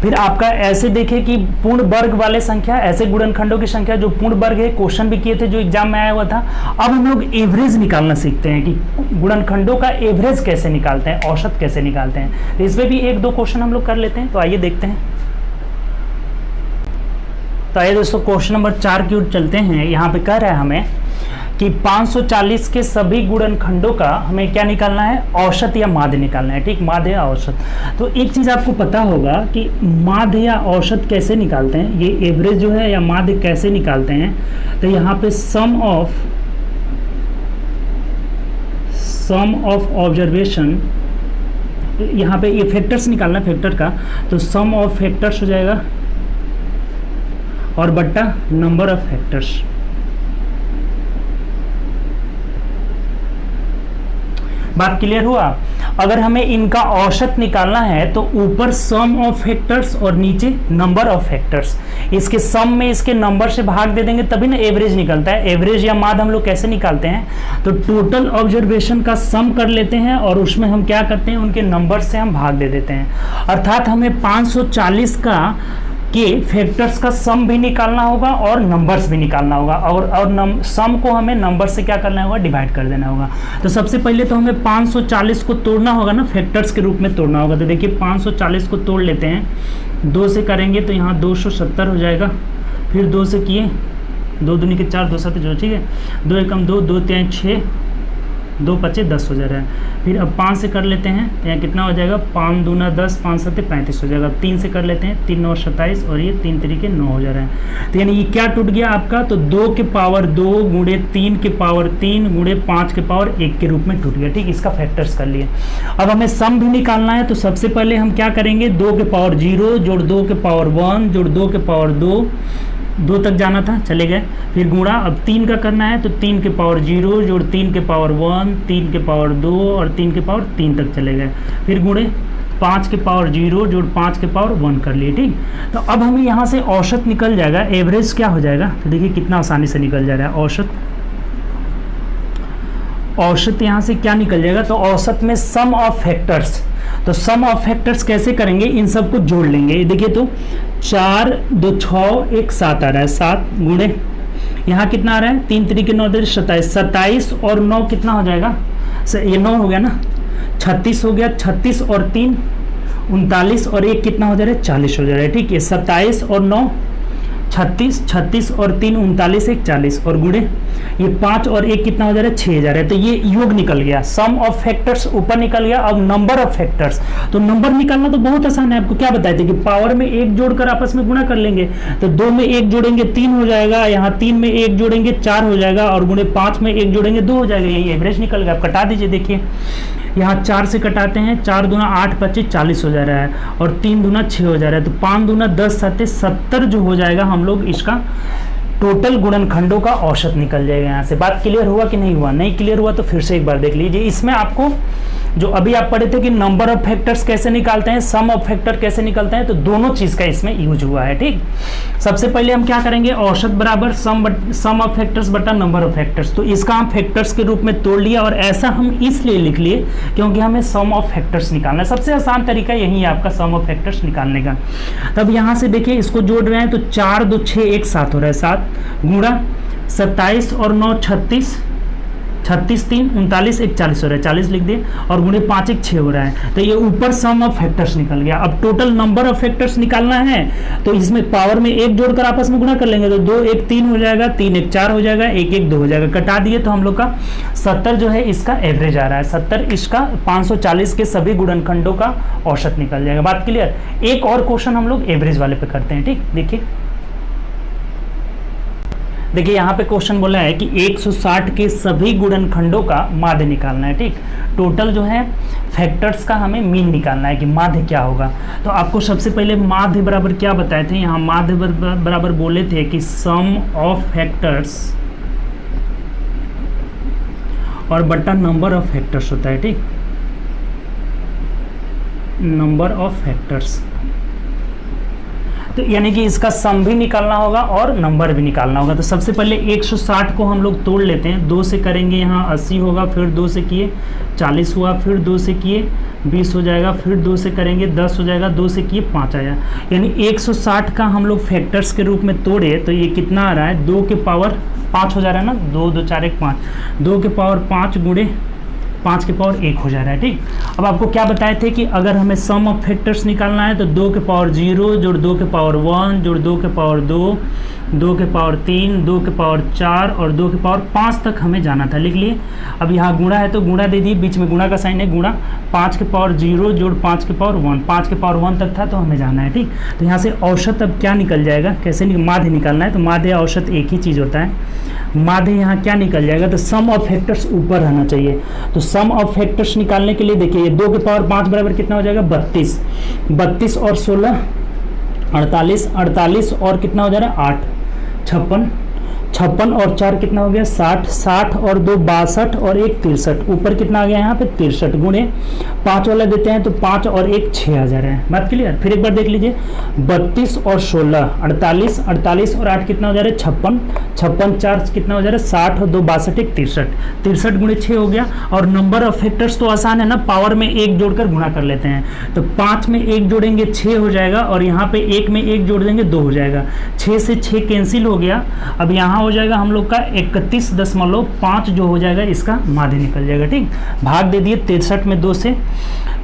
फिर आपका ऐसे देखे कि पूर्ण वर्ग वाले संख्या, ऐसे गुणनखंडों की संख्या जो पूर्ण वर्ग है, क्वेश्चन भी किए थे जो एग्जाम में आया हुआ था। अब हम लोग एवरेज निकालना सीखते हैं कि गुणनखंडों का एवरेज कैसे निकालते हैं, औसत कैसे निकालते हैं। तो इसमें भी 1 2 क्वेश्चन हम लोग कर लेते हैं। तो आइए देखते हैं। तो आइए दोस्तों क्वेश्चन नंबर 4 की ओर चलते हैं। यहाँ पे कह रहा है हमें कि 540 के सभी गुणनखंडों का हमें क्या निकालना है, औसत या माध्य निकालना है। ठीक, माध्य या औसत। तो एक चीज़ आपको पता होगा कि माध्य या औसत कैसे निकालते हैं, ये एवरेज जो है या माध्य कैसे निकालते हैं। तो यहाँ पे सम ऑफ ऑब्जर्वेशन, यहाँ पे ये फैक्टर्स निकालना है फैक्टर का, तो सम ऑफ फैक्टर्स हो जाएगा और बट्टा नंबर ऑफ फैक्टर्स। बात क्लियर हुआ। अगर हमें इनका औसत निकालना है तो ऊपर सम ऑफ फैक्टर्स और नीचे नंबर ऑफ फैक्टर्स। इसके सम में इसके नंबर से भाग दे देंगे तभी ना एवरेज निकलता है। एवरेज या माध्य हम लोग कैसे निकालते हैं, तो टोटल ऑब्जर्वेशन का सम कर लेते हैं और उसमें हम क्या करते हैं, उनके नंबर से हम भाग दे देते हैं। अर्थात हमें 540 का के फैक्टर्स का सम भी निकालना होगा और नंबर्स भी निकालना होगा और सम को हमें नंबर से क्या करना होगा, डिवाइड कर देना होगा। तो सबसे पहले तो हमें 540 को तोड़ना होगा ना, फैक्टर्स के रूप में तोड़ना होगा। तो देखिए 540 को तोड़ लेते हैं, 2 से करेंगे तो यहाँ 270 हो जाएगा। फिर 2 से किए, 2 दूनी के 4, 2 7 जो, ठीक है, 2 एकम 2, 2 3 6, 2 पचे 10 हो जा रहा है। फिर अब 5 से कर लेते हैं तो यहाँ कितना हो जाएगा, 5 दूना 10, 5 सत्ते 35 हो जाएगा। 3 से कर लेते हैं, 3 9 27 और ये 3 तरीके 9 हो जा रहा है। तो यानी ये क्या टूट गया आपका, तो 2 के पावर 2 गुणे 3 के पावर 3 गुणे 5 के पावर 1 के रूप में टूट गया। ठीक, इसका फैक्टर्स कर लिए। अब हमें सम भी निकालना है, तो सबसे पहले हम क्या करेंगे, 2 के पावर 0 जोड़ 2 के पावर 1 जोड़ 2 के पावर 2 तक जाना था, चले गए। फिर गुणा अब 3 का करना है, तो 3 के पावर 0 जोड़ 3 के पावर 1 3 के पावर 2 और 3 के पावर 3 तक चले गए। फिर गुणे 5 के पावर 0 जोड़ 5 के पावर 1 कर लिए। ठीक, तो अब हमें यहाँ से औसत निकल जाएगा, एवरेज क्या हो जाएगा, तो देखिए कितना आसानी से निकल जा रहा है। औसत यहाँ से क्या निकल जाएगा, तो औसत में सम ऑफ फैक्टर्स, तो सम ऑफ फैक्टर्स कैसे करेंगे, इन सबको जोड़ लेंगे। देखिए तो 4 2 6 1 7 आ रहा है, 7 गुणे यहाँ कितना आ रहा है, 3 तरीके 9 27, 27 और 9 कितना हो जाएगा, ये 9 हो गया ना, 36 हो गया, 36 और 3 39 और 1 कितना हो जा रहा है, 40 हो जा रहा है। ठीक है, 27 और 9 36, 36 और 3 39 1 40 और गुणे ये 5 और 1 कितना हो जा रहा है, 6 जा रहा है। तो ये योग निकल गया, सम ऑफ फैक्टर्स ऊपर निकल गया। अब नंबर ऑफ फैक्टर्स, तो नंबर निकालना तो बहुत आसान है, आपको क्या बताए थे कि पावर में 1 जोड़कर आपस में गुणा कर लेंगे। तो 2 में 1 जोड़ेंगे 3 हो जाएगा, यहाँ 3 में 1 जोड़ेंगे 4 हो जाएगा और गुणे 5 में 1 जोड़ेंगे 2 हो जाएगा। यही एवरेज निकल गया। आप कटा दीजिए, देखिए यहाँ 4 से कटाते हैं, 4 दूना 8 25 40 हो जा रहा है और 3 दूना 6 हो जा रहा है। तो 5 दूना 10 7 70 जो हो जाएगा, हम लोग इसका टोटल गुणनखंडों का औसत निकल जाएगा। यहाँ से बात क्लियर हुआ कि नहीं हुआ, नहीं क्लियर हुआ तो फिर से एक बार देख लीजिए। इसमें आपको जो अभी आप पढ़े थे कि नंबर ऑफ फैक्टर्स कैसे निकालते हैं, सम ऑफ फैक्टर कैसे निकालते हैं, तो दोनों चीज का इसमें यूज हुआ है। ठीक, सबसे पहले हम क्या करेंगे, औसत बराबर सम ऑफ फैक्टर्स बटा नंबर ऑफ फैक्टर्स। तो इसका हम फैक्टर्स के रूप में तोड़ लिया और ऐसा हम इसलिए लिख लिए क्योंकि हमें सम ऑफ फैक्टर्स निकालना है। सबसे आसान तरीका यही है आपका सम ऑफ फैक्टर्स निकालने का। तब यहाँ से देखिए इसको जोड़ रहे हैं, तो 4 2 6 1 7 हो रहा है, 7 गुणा 27 और 9 36, 36 3 39 1 40 हो रहा है, 40 लिख दिए और गुणे 5 1 6 हो रहा है। तो ये ऊपर सम ऑफ फैक्टर्स निकल गया। अब टोटल नंबर ऑफ फैक्टर्स निकालना है, तो इसमें पावर में 1 जोड़कर आपस में गुणा कर लेंगे। तो 2 1 3 हो जाएगा, 3 1 4 हो जाएगा, 1 1 2 हो जाएगा। कटा दिए तो हम लोग का 70 जो है इसका एवरेज आ रहा है। 70 इसका 540 के सभी गुणनखंडों का औसत निकल जाएगा। बात क्लियर। एक और क्वेश्चन हम लोग एवरेज वाले पे करते हैं। ठीक, देखिए यहाँ पे क्वेश्चन बोला है कि 160 के सभी गुणनखंडों का माध्य निकालना है। ठीक, टोटल जो है फैक्टर्स का हमें मीन निकालना है कि माध्य क्या होगा। तो आपको सबसे पहले माध्य बराबर क्या बताए थे, यहाँ माध्य बराबर बोले थे कि सम ऑफ फैक्टर्स और बट्टा नंबर ऑफ फैक्टर्स होता है। ठीक, नंबर ऑफ फैक्टर्स, तो यानी कि इसका सम भी निकालना होगा और नंबर भी निकालना होगा। तो सबसे पहले 160 को हम लोग तोड़ लेते हैं। 2 से करेंगे, यहाँ 80 होगा, फिर 2 से किए 40 हुआ, फिर 2 से किए 20 हो जाएगा, फिर 2 से करेंगे 10 हो जाएगा, 2 से किए 5 आया। यानी 160 का हम लोग फैक्टर्स के रूप में तोड़े तो ये कितना आ रहा है, 2 के पावर 5 हो जा रहा है ना, 2 2 4 1 5, 2 के पावर 5 गुणे 5 के पावर 1 हो जा रहा है। ठीक, अब आपको क्या बताए थे कि अगर हमें सम ऑफ फैक्टर्स निकालना है तो 2 के पावर 0 जोड़ 2 के पावर 1 जोड़ 2 के पावर 2, 2 के पावर 3, 2 के पावर 4 और 2 के पावर 5 तक हमें जाना था। लिख लिए। अब यहाँ गुणा है तो गुणा दे दिए, बीच में गुणा का साइन है, गुणा 5 के पावर 0 जोड़ 5 के पावर 1, 5 के पावर 1 तक था तो हमें जाना है। ठीक, तो यहाँ से औसत अब क्या निकल जाएगा, कैसे माध्य निकालना है, तो माध्य औसत एक ही चीज़ होता है। माध्य यहाँ क्या निकल जाएगा, तो सम ऑफ फैक्टर्स ऊपर रहना चाहिए। तो सम ऑफ फैक्टर्स निकालने के लिए देखिए ये 2 के पावर 5 बराबर कितना हो जाएगा, 32, 32 और 16 48, 48 और कितना हो जा रहा है 8, 56, 56 और 4 कितना हो गया 60, 60 और 2 62 और 1 63, ऊपर कितना आ गया यहाँ पे 63 गुणे 5 वाला देते हैं तो 5 और 1 6 आ जा रहा है। बात क्लियर। फिर एक बार देख लीजिए, 32 और 16 48, 48 और 8 कितना हो जा रहा है 56, 56 4 कितना हो जा रहा है 60 और 2 62 1 63, 63 गुणे 6 हो गया। और नंबर ऑफ फैक्टर्स तो आसान है ना, पावर में 1 जोड़कर गुणा कर लेते हैं। तो 5 में 1 जोड़ेंगे 6 हो जाएगा और यहाँ पे 1 में 1 जोड़ देंगे 2 हो जाएगा, 6 से 6 कैंसिल हो गया। अब यहाँ हो जाएगा हम लोग का 31.5 जो हो जाएगा इसका माध्य निकल जाएगा। ठीक, भाग दे दिए 63 में 2 से,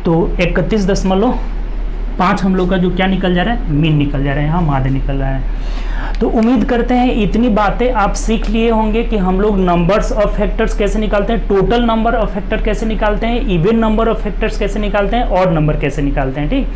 तो 31.5 हम लोग का जो क्या निकल जा रहा है, मीन निकल जा रहा है, यहाँ माध्य निकल रहा है। तो उम्मीद करते हैं इतनी बातें आप सीख लिए होंगे कि हम लोग नंबर्स ऑफ फैक्टर्स कैसे निकालते हैं, टोटल नंबर ऑफ फैक्टर कैसे निकालते हैं, इवन नंबर ऑफ फैक्टर्स कैसे निकालते हैं, ऑड नंबर कैसे निकालते हैं। ठीक,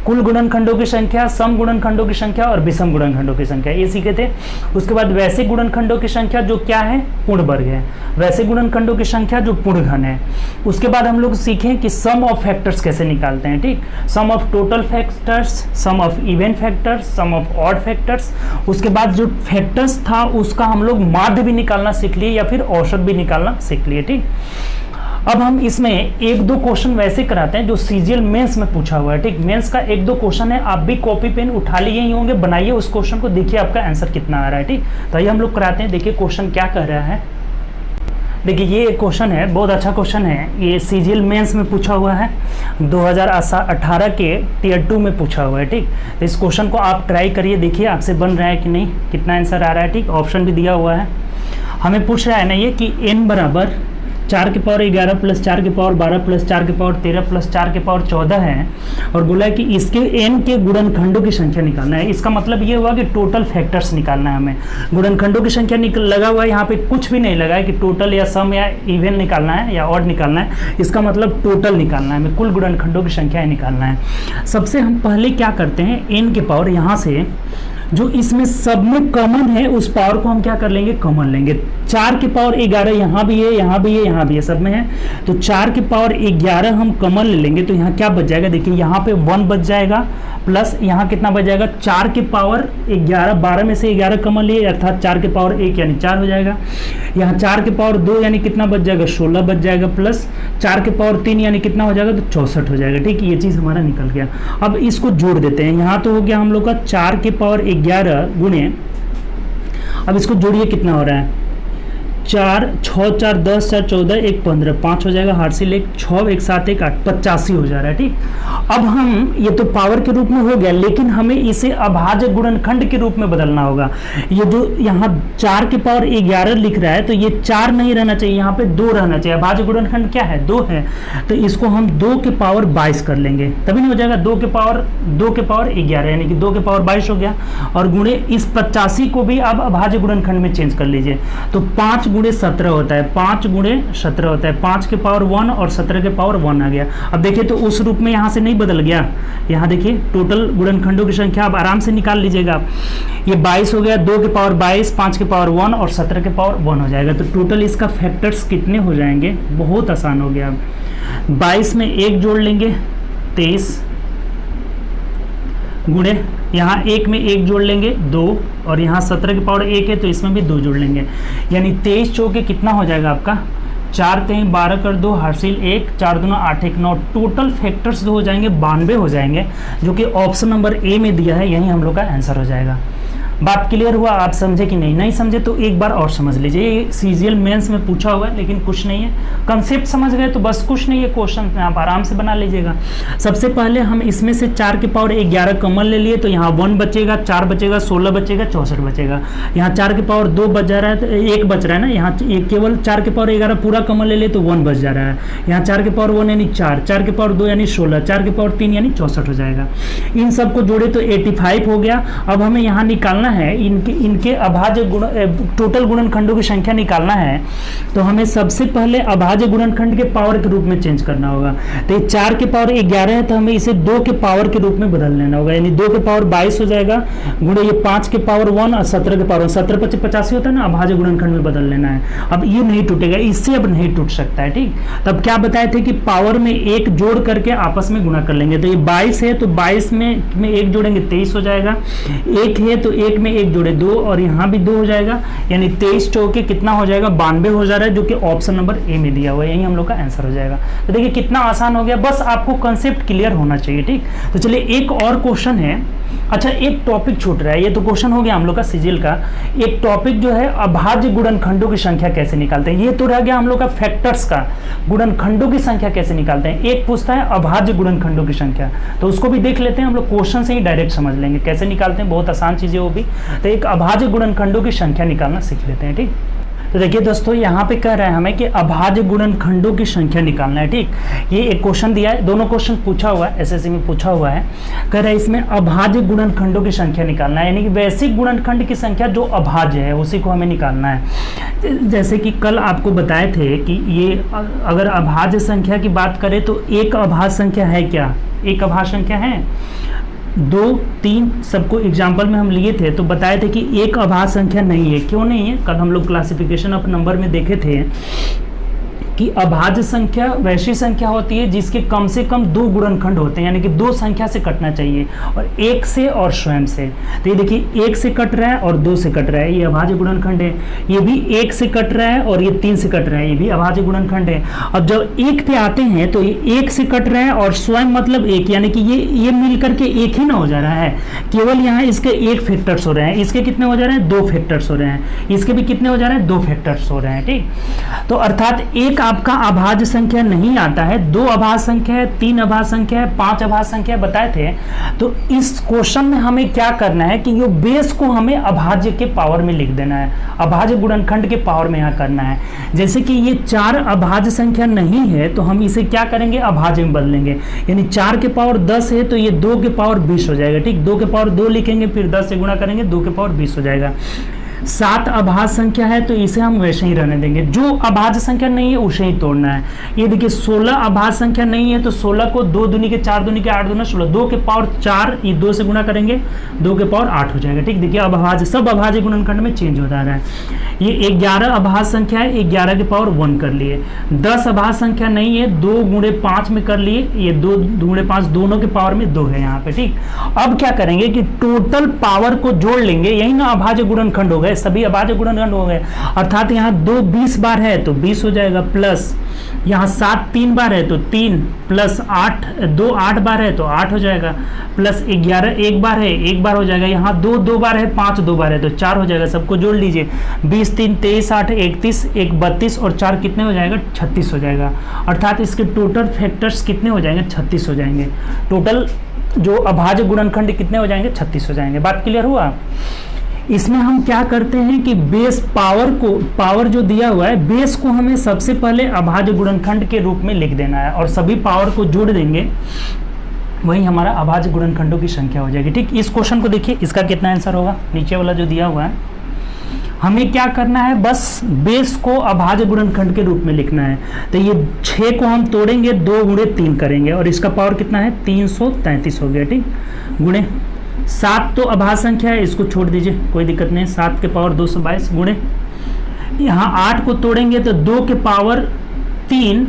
कुल गुणनखंडों की संख्या, सम गुणनखंडों की संख्या और विषम गुणनखंडों की संख्या, ये सीखे थे। उसके बाद वैसे गुणनखंडों की संख्या जो क्या है, पूर्ण वर्ग है, वैसे गुणनखंडों की संख्या जो पूर्ण घन है। उसके बाद हम लोग सीखें कि सम ऑफ फैक्टर्स कैसे निकालते हैं। ठीक, sum of total factors, sum of even factors, sum of odd factors. उसके बाद जो फैक्टर्स था उसका हम लोग माध्य भी निकालना सीख लिए या फिर औसत भी निकालना सीख लिए। ठीक, अब हम इसमें एक दो क्वेश्चन वैसे कराते हैं जो सीजीएल मेंस में पूछा हुआ है। ठीक, मेंस का एक दो क्वेश्चन है, आप भी कॉपी पेन उठा लिए ही होंगे, बनाइए उस क्वेश्चन को, देखिए आपका आंसर कितना आ रहा है। ठीक, तो आइए हम लोग कराते हैं, देखिए क्वेश्चन क्या कह रहा है। देखिए ये एक क्वेश्चन है, बहुत अच्छा क्वेश्चन है, ये सीजीएल मेंस में पूछा हुआ है, 2018 के टियर 2 में पूछा हुआ है। ठीक, तो इस क्वेश्चन को आप ट्राई करिए, देखिए आपसे बन रहा है कि नहीं, कितना आंसर आ रहा है। ठीक, ऑप्शन भी दिया हुआ है, हमें पूछ रहा है ना ये कि n बराबर 4 के पावर 11 प्लस 4 के पावर 12 प्लस 4 के पावर 13 प्लस 4 के पावर 14 है, और बोला है कि इसके n के गुणनखंडों की संख्या निकालना है। इसका मतलब ये हुआ कि टोटल फैक्टर्स निकालना है हमें, गुणनखंडों की संख्या लगा हुआ है, यहाँ पे कुछ भी नहीं लगा है कि टोटल या सम या इवन निकालना है या ऑड निकालना है, इसका मतलब टोटल निकालना है हमें, कुल गुणनखंडों की संख्या निकालना है। सबसे हम पहले क्या करते हैं, n के पावर यहाँ से जो इसमें सब में कॉमन है उस पावर को हम क्या कर लेंगे, कॉमन लेंगे। 4 के पावर 11 यहाँ भी है, यहाँ भी है, यहाँ भी है, सब में है, तो 4 के पावर 11 हम कॉमन ले लेंगे, तो यहाँ क्या बच जाएगा, देखिए यहाँ पे 1 बच जाएगा, प्लस यहाँ कितना बच जाएगा, 4 के पावर 11, 12 में से 11 कॉमन लिए अर्थात 4 के पावर 1 यानी 4 हो जाएगा। यहाँ 4 के पावर 2 यानी कितना बच जाएगा, 16 बच जाएगा, प्लस 4 के पावर 3 यानी कितना हो जाएगा, तो 64 हो जाएगा। ठीक, ये चीज़ हमारा निकल गया। अब इसको जोड़ देते हैं, यहाँ तो हो गया हम लोग का 4 के पावर 11 गुणे, अब इसको जोड़िए कितना हो रहा है, 4 6 4 10 4 14 1 15 5 हो जाएगा, हार्सिल 1 6 1 7 1 8 85 हो जा रहा है। ठीक, अब हम ये तो पावर के रूप में हो गया, लेकिन हमें इसे अभाज्य गुणनखंड के रूप में बदलना होगा। ये जो यहाँ 4 के पावर 11 लिख रहा है, तो ये 4 नहीं रहना चाहिए, यहाँ पे 2 रहना चाहिए। अभाज्य गुणनखंड क्या है, 2 है, तो इसको हम 2 के पावर 22 कर लेंगे, तभी नहीं हो जाएगा। 2 के पावर 11 यानी कि 2 के पावर 22 हो गया, और गुणे इस 85 को भी अब अभाज्य गुणनखंड में चेंज कर लीजिए, तो 5 गुणे 17 होता है, 5 गुणे 17 होता है, 5 के पावर 1 और 17 के पावर 1 आ गया। अब देखिए तो उस रूप में यहाँ से नहीं बदल गया, यहाँ देखिए टोटल गुणनखंडों की संख्या आप आराम से निकाल लीजिएगा। ये 22 हो गया, 2 के पावर 22, 5 के पावर 1 और 17 के पावर 1 हो जाएगा, तो टोटल इसका फैक्टर्स कितने हो जाएंगे, बहुत आसान हो गया। 22 में 1 जोड़ लेंगे 23, गुणे यहाँ 1 में 1 जोड़ लेंगे 2, और यहाँ 17 के पावर 1 है तो इसमें भी 2 जोड़ लेंगे, यानी 23 चौके कितना हो जाएगा आपका, 4 3 12 कर 2 हासिल 1, 4 दूना 8 1 9, टोटल फैक्टर्स जो हो जाएंगे 92 हो जाएंगे, जो कि ऑप्शन नंबर ए में दिया है, यही हम लोग का आंसर हो जाएगा। बात क्लियर हुआ, आप समझे कि नहीं, नहीं समझे तो एक बार और समझ लीजिए। ये सीजीएल मेंस में पूछा हुआ है, लेकिन कुछ नहीं है, कंसेप्ट समझ गए तो बस कुछ नहीं है, क्वेश्चन में आप आराम से बना लीजिएगा। सबसे पहले हम इसमें से 4 के पावर 11 कॉमन ले लिए, तो यहाँ 1 बचेगा, 4 बचेगा, 16 बचेगा, 64 बचेगा। यहाँ 4 के पावर 2 बच जा रहा है, तो 1 बच रहा है ना, यहाँ केवल 4 के पावर 11 पूरा कॉमन ले लिए तो 1 बच जा रहा है। यहाँ 4 के पावर 1 यानी 4, 4 के पावर 2 यानी 16, 4 के पावर 3 यानी 64 हो जाएगा। इन सबको जोड़े तो 85 हो गया। अब हमें यहाँ निकालना है इनके अभाज्य गुण, टोटल गुणनखंडों की संख्या निकालना है, तो हमें सबसे पहले अभाज्य गुणनखंड के पावर के रूप में चेंज करना होगा। तो ये 4 के पावर 11 है, तो हमें इसे 2 के पावर के रूप में बदल लेना होगा, यानी 2 के पावर 22 हो जाएगा, गुणे ये 5 के पावर 1 और 17 के पावर 17 25 85 होता है ना, अभाज्य गुणनखंड में बदल लेना है। अब ये नहीं टूटेगा, इससे अब नहीं टूट सकता है। ठीक, तब क्या बताए थे कि पावर में 1 जोड़ करके आपस में गुणा कर लेंगे, तो ये 22 है तो 22 में 1 जोड़ेंगे 23 हो जाएगा, 1 है तो 1 में 1 जोड़े 2, और यहाँ भी 2 हो जाएगा, यानी 23 चौके कितना हो जाएगा, 92 हो जा रहा है, जो कि ऑप्शन नंबर ए में दिया हुआ है, यही हम लोग का आंसर हो जाएगा। तो देखिए कितना आसान हो गया, बस आपको कंसेप्ट क्लियर होना चाहिए। ठीक, तो चलिए एक और क्वेश्चन है। अच्छा, एक टॉपिक छूट रहा है, ये तो क्वेश्चन हो गया हम लोग का सीजीएल का, एक टॉपिक जो है अभाज्य गुणनखंडों की संख्या कैसे निकालते हैं, ये तो रह गया हम लोग का फैक्टर्स का, गुणनखंडों की संख्या कैसे निकालते हैं। एक पूछता है अभाज्य गुणनखंडों की संख्या, तो उसको भी देख लेते हैं हम लोग, क्वेश्चन से ही डायरेक्ट समझ लेंगे कैसे निकालते हैं, बहुत आसान चीज़ है वो भी। तो एक अभाज्य गुणनखंडों की संख्या निकालना सीख लेते हैं। ठीक, तो देखिए दोस्तों, यहाँ पे कह रहे हैं हमें कि अभाज्य गुणनखंडों की संख्या निकालना है। ठीक, ये एक क्वेश्चन दिया है, दोनों क्वेश्चन पूछा हुआ है, एसएससी में पूछा हुआ है। कह रहे हैं इसमें अभाज्य गुणनखंडों की संख्या निकालना है, यानी कि वैसे गुणनखंड की संख्या जो अभाज्य है उसी को हमें निकालना है। जैसे कि कल आपको बताए थे कि ये अगर अभाज्य संख्या की बात करें तो एक अभाज्य संख्या है क्या? एक अभाज्य संख्या है 2, 3, सबको एग्जाम्पल में हम लिए थे तो बताए थे कि एक अभाज्य संख्या नहीं है। क्यों नहीं है? कल हम लोग क्लासिफिकेशन ऑफ नंबर में देखे थे कि अभाज्य संख्या वैसी संख्या होती है जिसके कम से कम 2 गुणनखंड होते हैं, यानी कि 2 संख्या से कटना चाहिए, और 1 से और स्वयं से। तो ये देखिए 1 से कट रहा है और 2 से कट रहा है, ये अभाज्य गुणनखंड है। ये भी 1 से कट रहा है और ये 3 से कट रहा है, ये भी अभाज्य गुणनखंड है। अब जब 1 पे आते हैं तो ये 1 से कट रहा है और स्वयं मतलब 1, यानी कि ये मिल करके 1 ही ना हो जा रहा है, केवल यहाँ इसके 1 फैक्टर्स हो रहे हैं। इसके कितने हो जा रहे हैं? 2 फैक्टर्स हो रहे हैं। इसके भी कितने हो जा रहे हैं? 2 फैक्टर्स हो रहे हैं। ठीक, तो अर्थात एक आपका अभाज्य संख्या नहीं आता है, 2 अभाज्य संख्या है, 3 अभाज्य संख्या है, 5 अभाज्य संख्या बताए थे। तो इस क्वेश्चन में हमें क्या करना है कि ये बेस को हमें अभाज्य के पावर में लिख देना है, अभाज्य गुणनखंड के पावर में यहाँ करना है। जैसे कि ये 4 अभाज्य संख्या नहीं है तो हम इसे क्या करेंगे? अभाज्य में बदलेंगे, यानी 4 के पावर 10 है तो ये 2 के पावर 20 हो जाएगा। ठीक, 2 के पावर 2 लिखेंगे, फिर 10 से गुणा करेंगे, 2 के पावर 20 हो जाएगा। 7 अभाज्य संख्या है तो इसे हम वैसे ही रहने देंगे, जो अभाज्य संख्या नहीं है उसे ही तोड़ना है। ये देखिए 16 अभाज्य संख्या नहीं है तो 16 को 2 दूनी के 4 दूनी के 8 दूना 16, 2 के पावर 4, ये 2 से गुणा करेंगे, 2 के पावर 8 हो जाएगा। ठीक, देखिए अब अभाज्य सब अभाज्य गुणनखंड में चेंज होता रहा है। ये 11 अभाज्य संख्या है, 11 के पावर 1 कर लिए। 10 अभाज्य संख्या नहीं है, 2 गुणे 5 में कर लिए, ये 2 गुणे 5 दोनों के पावर में 2 है यहाँ पे। ठीक, अब क्या करेंगे कि टोटल पावर को जोड़ लेंगे, यही ना अभाज्य गुणनखंड हो गए, सभी अभाज्य गुणनखंड हो गए। अर्थात यहाँ 2 20 बार है तो 20 हो जाएगा, प्लस यहाँ 7 3 बार है तो 3, प्लस 8 2 8 बार है तो 8 हो जाएगा, प्लस 11 1 बार है 1 बार हो जाएगा, यहाँ 2 2 बार है, 5 2 बार है तो 4 हो जाएगा। सबको जोड़ लीजिए, 20 3 23 8 31 1 32 और 4 कितने हो जाएगा? 36 हो जाएगा। अर्थात इसके टोटल फैक्टर्स कितने हो जाएंगे? 36 हो जाएंगे। टोटल जो अभाज्य गुणनखंड कितने हो जाएंगे? 36 हो जाएंगे। बात क्लियर हुआ? इसमें हम क्या करते हैं कि बेस पावर जो दिया हुआ है, बेस को हमें सबसे पहले अभाज्य गुणनखंड के रूप में लिख देना है और सभी पावर को जोड़ देंगे, वही हमारा अभाज्य गुणनखंडों की संख्या हो जाएगी। ठीक, इस क्वेश्चन को देखिए, इसका कितना आंसर होगा? नीचे वाला जो दिया हुआ है, हमें क्या करना है? बस बेस को अभाज्य गुणनखंड के रूप में लिखना है। तो ये 6 को हम तोड़ेंगे, 2 गुणे 3 करेंगे और इसका पावर कितना है? 333 हो गया। ठीक, गुणे 7 तो अभाज्य संख्या है, इसको छोड़ दीजिए, कोई दिक्कत नहीं। 7 के पावर 222 गुणे यहाँ 8 को तोड़ेंगे तो 2 के पावर 3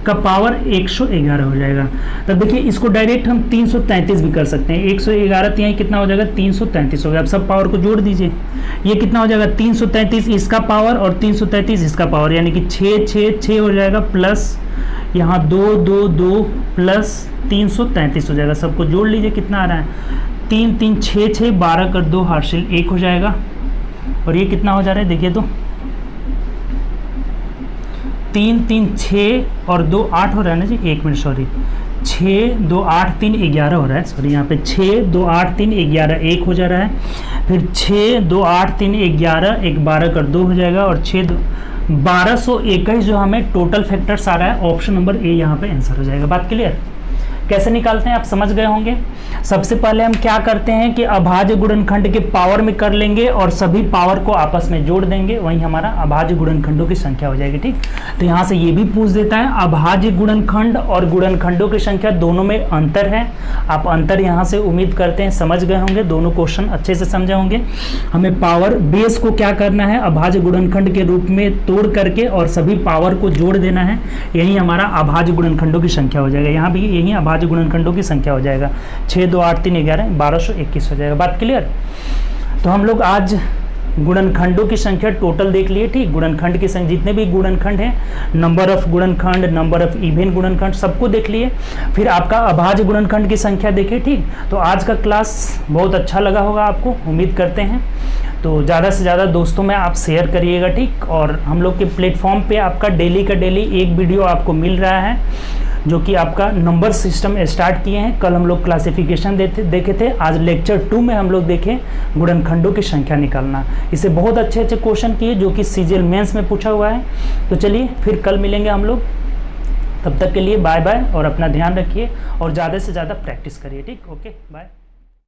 का पावर 111 हो जाएगा। तो देखिए इसको डायरेक्ट हम 333 भी कर सकते हैं। 111 तो यहाँ कितना हो जाएगा? 333 हो गया। अब सब पावर को जोड़ दीजिए, ये कितना हो जाएगा? 333 इसका पावर और 333 इसका पावर, यानी कि 6 6 6 हो जाएगा, प्लस यहाँ 2 2 2 प्लस 333 हो जाएगा। सबको जोड़ लीजिए, कितना आ रहा है? 3 3 6 6 12 कर 2 हासिल 1 हो जाएगा। और ये कितना हो जा रहा है? देखिए तो 3 3 6 और 2 8 हो रहा है ना जी, 1 मिनट सॉरी, 6 2 8 3 11 हो रहा है, सॉरी यहाँ पे 6 2 8 3 11 1 हो जा रहा है। फिर 6 2 8 3 11 1 12 कर 2 हो जाएगा और 6 1221 जो हमें टोटल फैक्टर्स आ रहा है, ऑप्शन नंबर ए यहाँ पे आंसर हो जाएगा। बात क्लियर? कैसे निकालते हैं आप समझ गए होंगे। सबसे पहले हम क्या करते हैं कि अभाज्य गुणनखंड के पावर में कर लेंगे और सभी पावर को आपस में जोड़ देंगे, वही हमारा अभाज्य गुणनखंडों की संख्या हो जाएगी। ठीक, तो यहाँ से ये भी पूछ देता है अभाज्य गुणनखंड और गुणनखंडों की संख्या दोनों में अंतर है। आप अंतर यहाँ से उम्मीद करते हैं समझ गए होंगे, दोनों क्वेश्चन अच्छे से समझे होंगे। हमें पावर बेस को क्या करना है? अभाज्य गुणनखंड के रूप में तोड़ करके और सभी पावर को जोड़ देना है, यही हमारा अभाज्य गुणनखंडों की संख्या हो जाएगा। यहाँ भी यही अभाज्य गुणनखंडों की संख्या हो जाएगा। 6 2 8 3 11 1221 हो जाएगा। बात क्लियर? तो हम लोग आज गुणनखंडों की संख्या टोटल देख लिए। ठीक, गुणनखंड की संख्या जितने भी गुणनखंड हैं, नंबर ऑफ गुणनखंड, नंबर ऑफ इवन गुणनखंड, सबको देख लिए। फिर आपका अभाज्य गुणनखंड की संख्या देखे। ठीक, तो आज का क्लास बहुत अच्छा लगा होगा आपको, उम्मीद करते हैं। तो ज़्यादा से ज़्यादा दोस्तों में आप शेयर करिएगा। ठीक, और हम लोग के प्लेटफॉर्म पे आपका डेली का डेली एक वीडियो आपको मिल रहा है। जो कि आपका नंबर सिस्टम स्टार्ट किए हैं। कल हम लोग क्लासिफिकेशन देखे थे, आज लेक्चर 2 में हम लोग देखें गुणनखंडों की संख्या निकालना। इसे बहुत अच्छे अच्छे क्वेश्चन किए जो कि सीजीएल मेंस में पूछा हुआ है। तो चलिए फिर कल मिलेंगे हम लोग, तब तक के लिए बाय बाय और अपना ध्यान रखिए और ज़्यादा से ज़्यादा प्रैक्टिस करिए। ठीक, ओके बाय।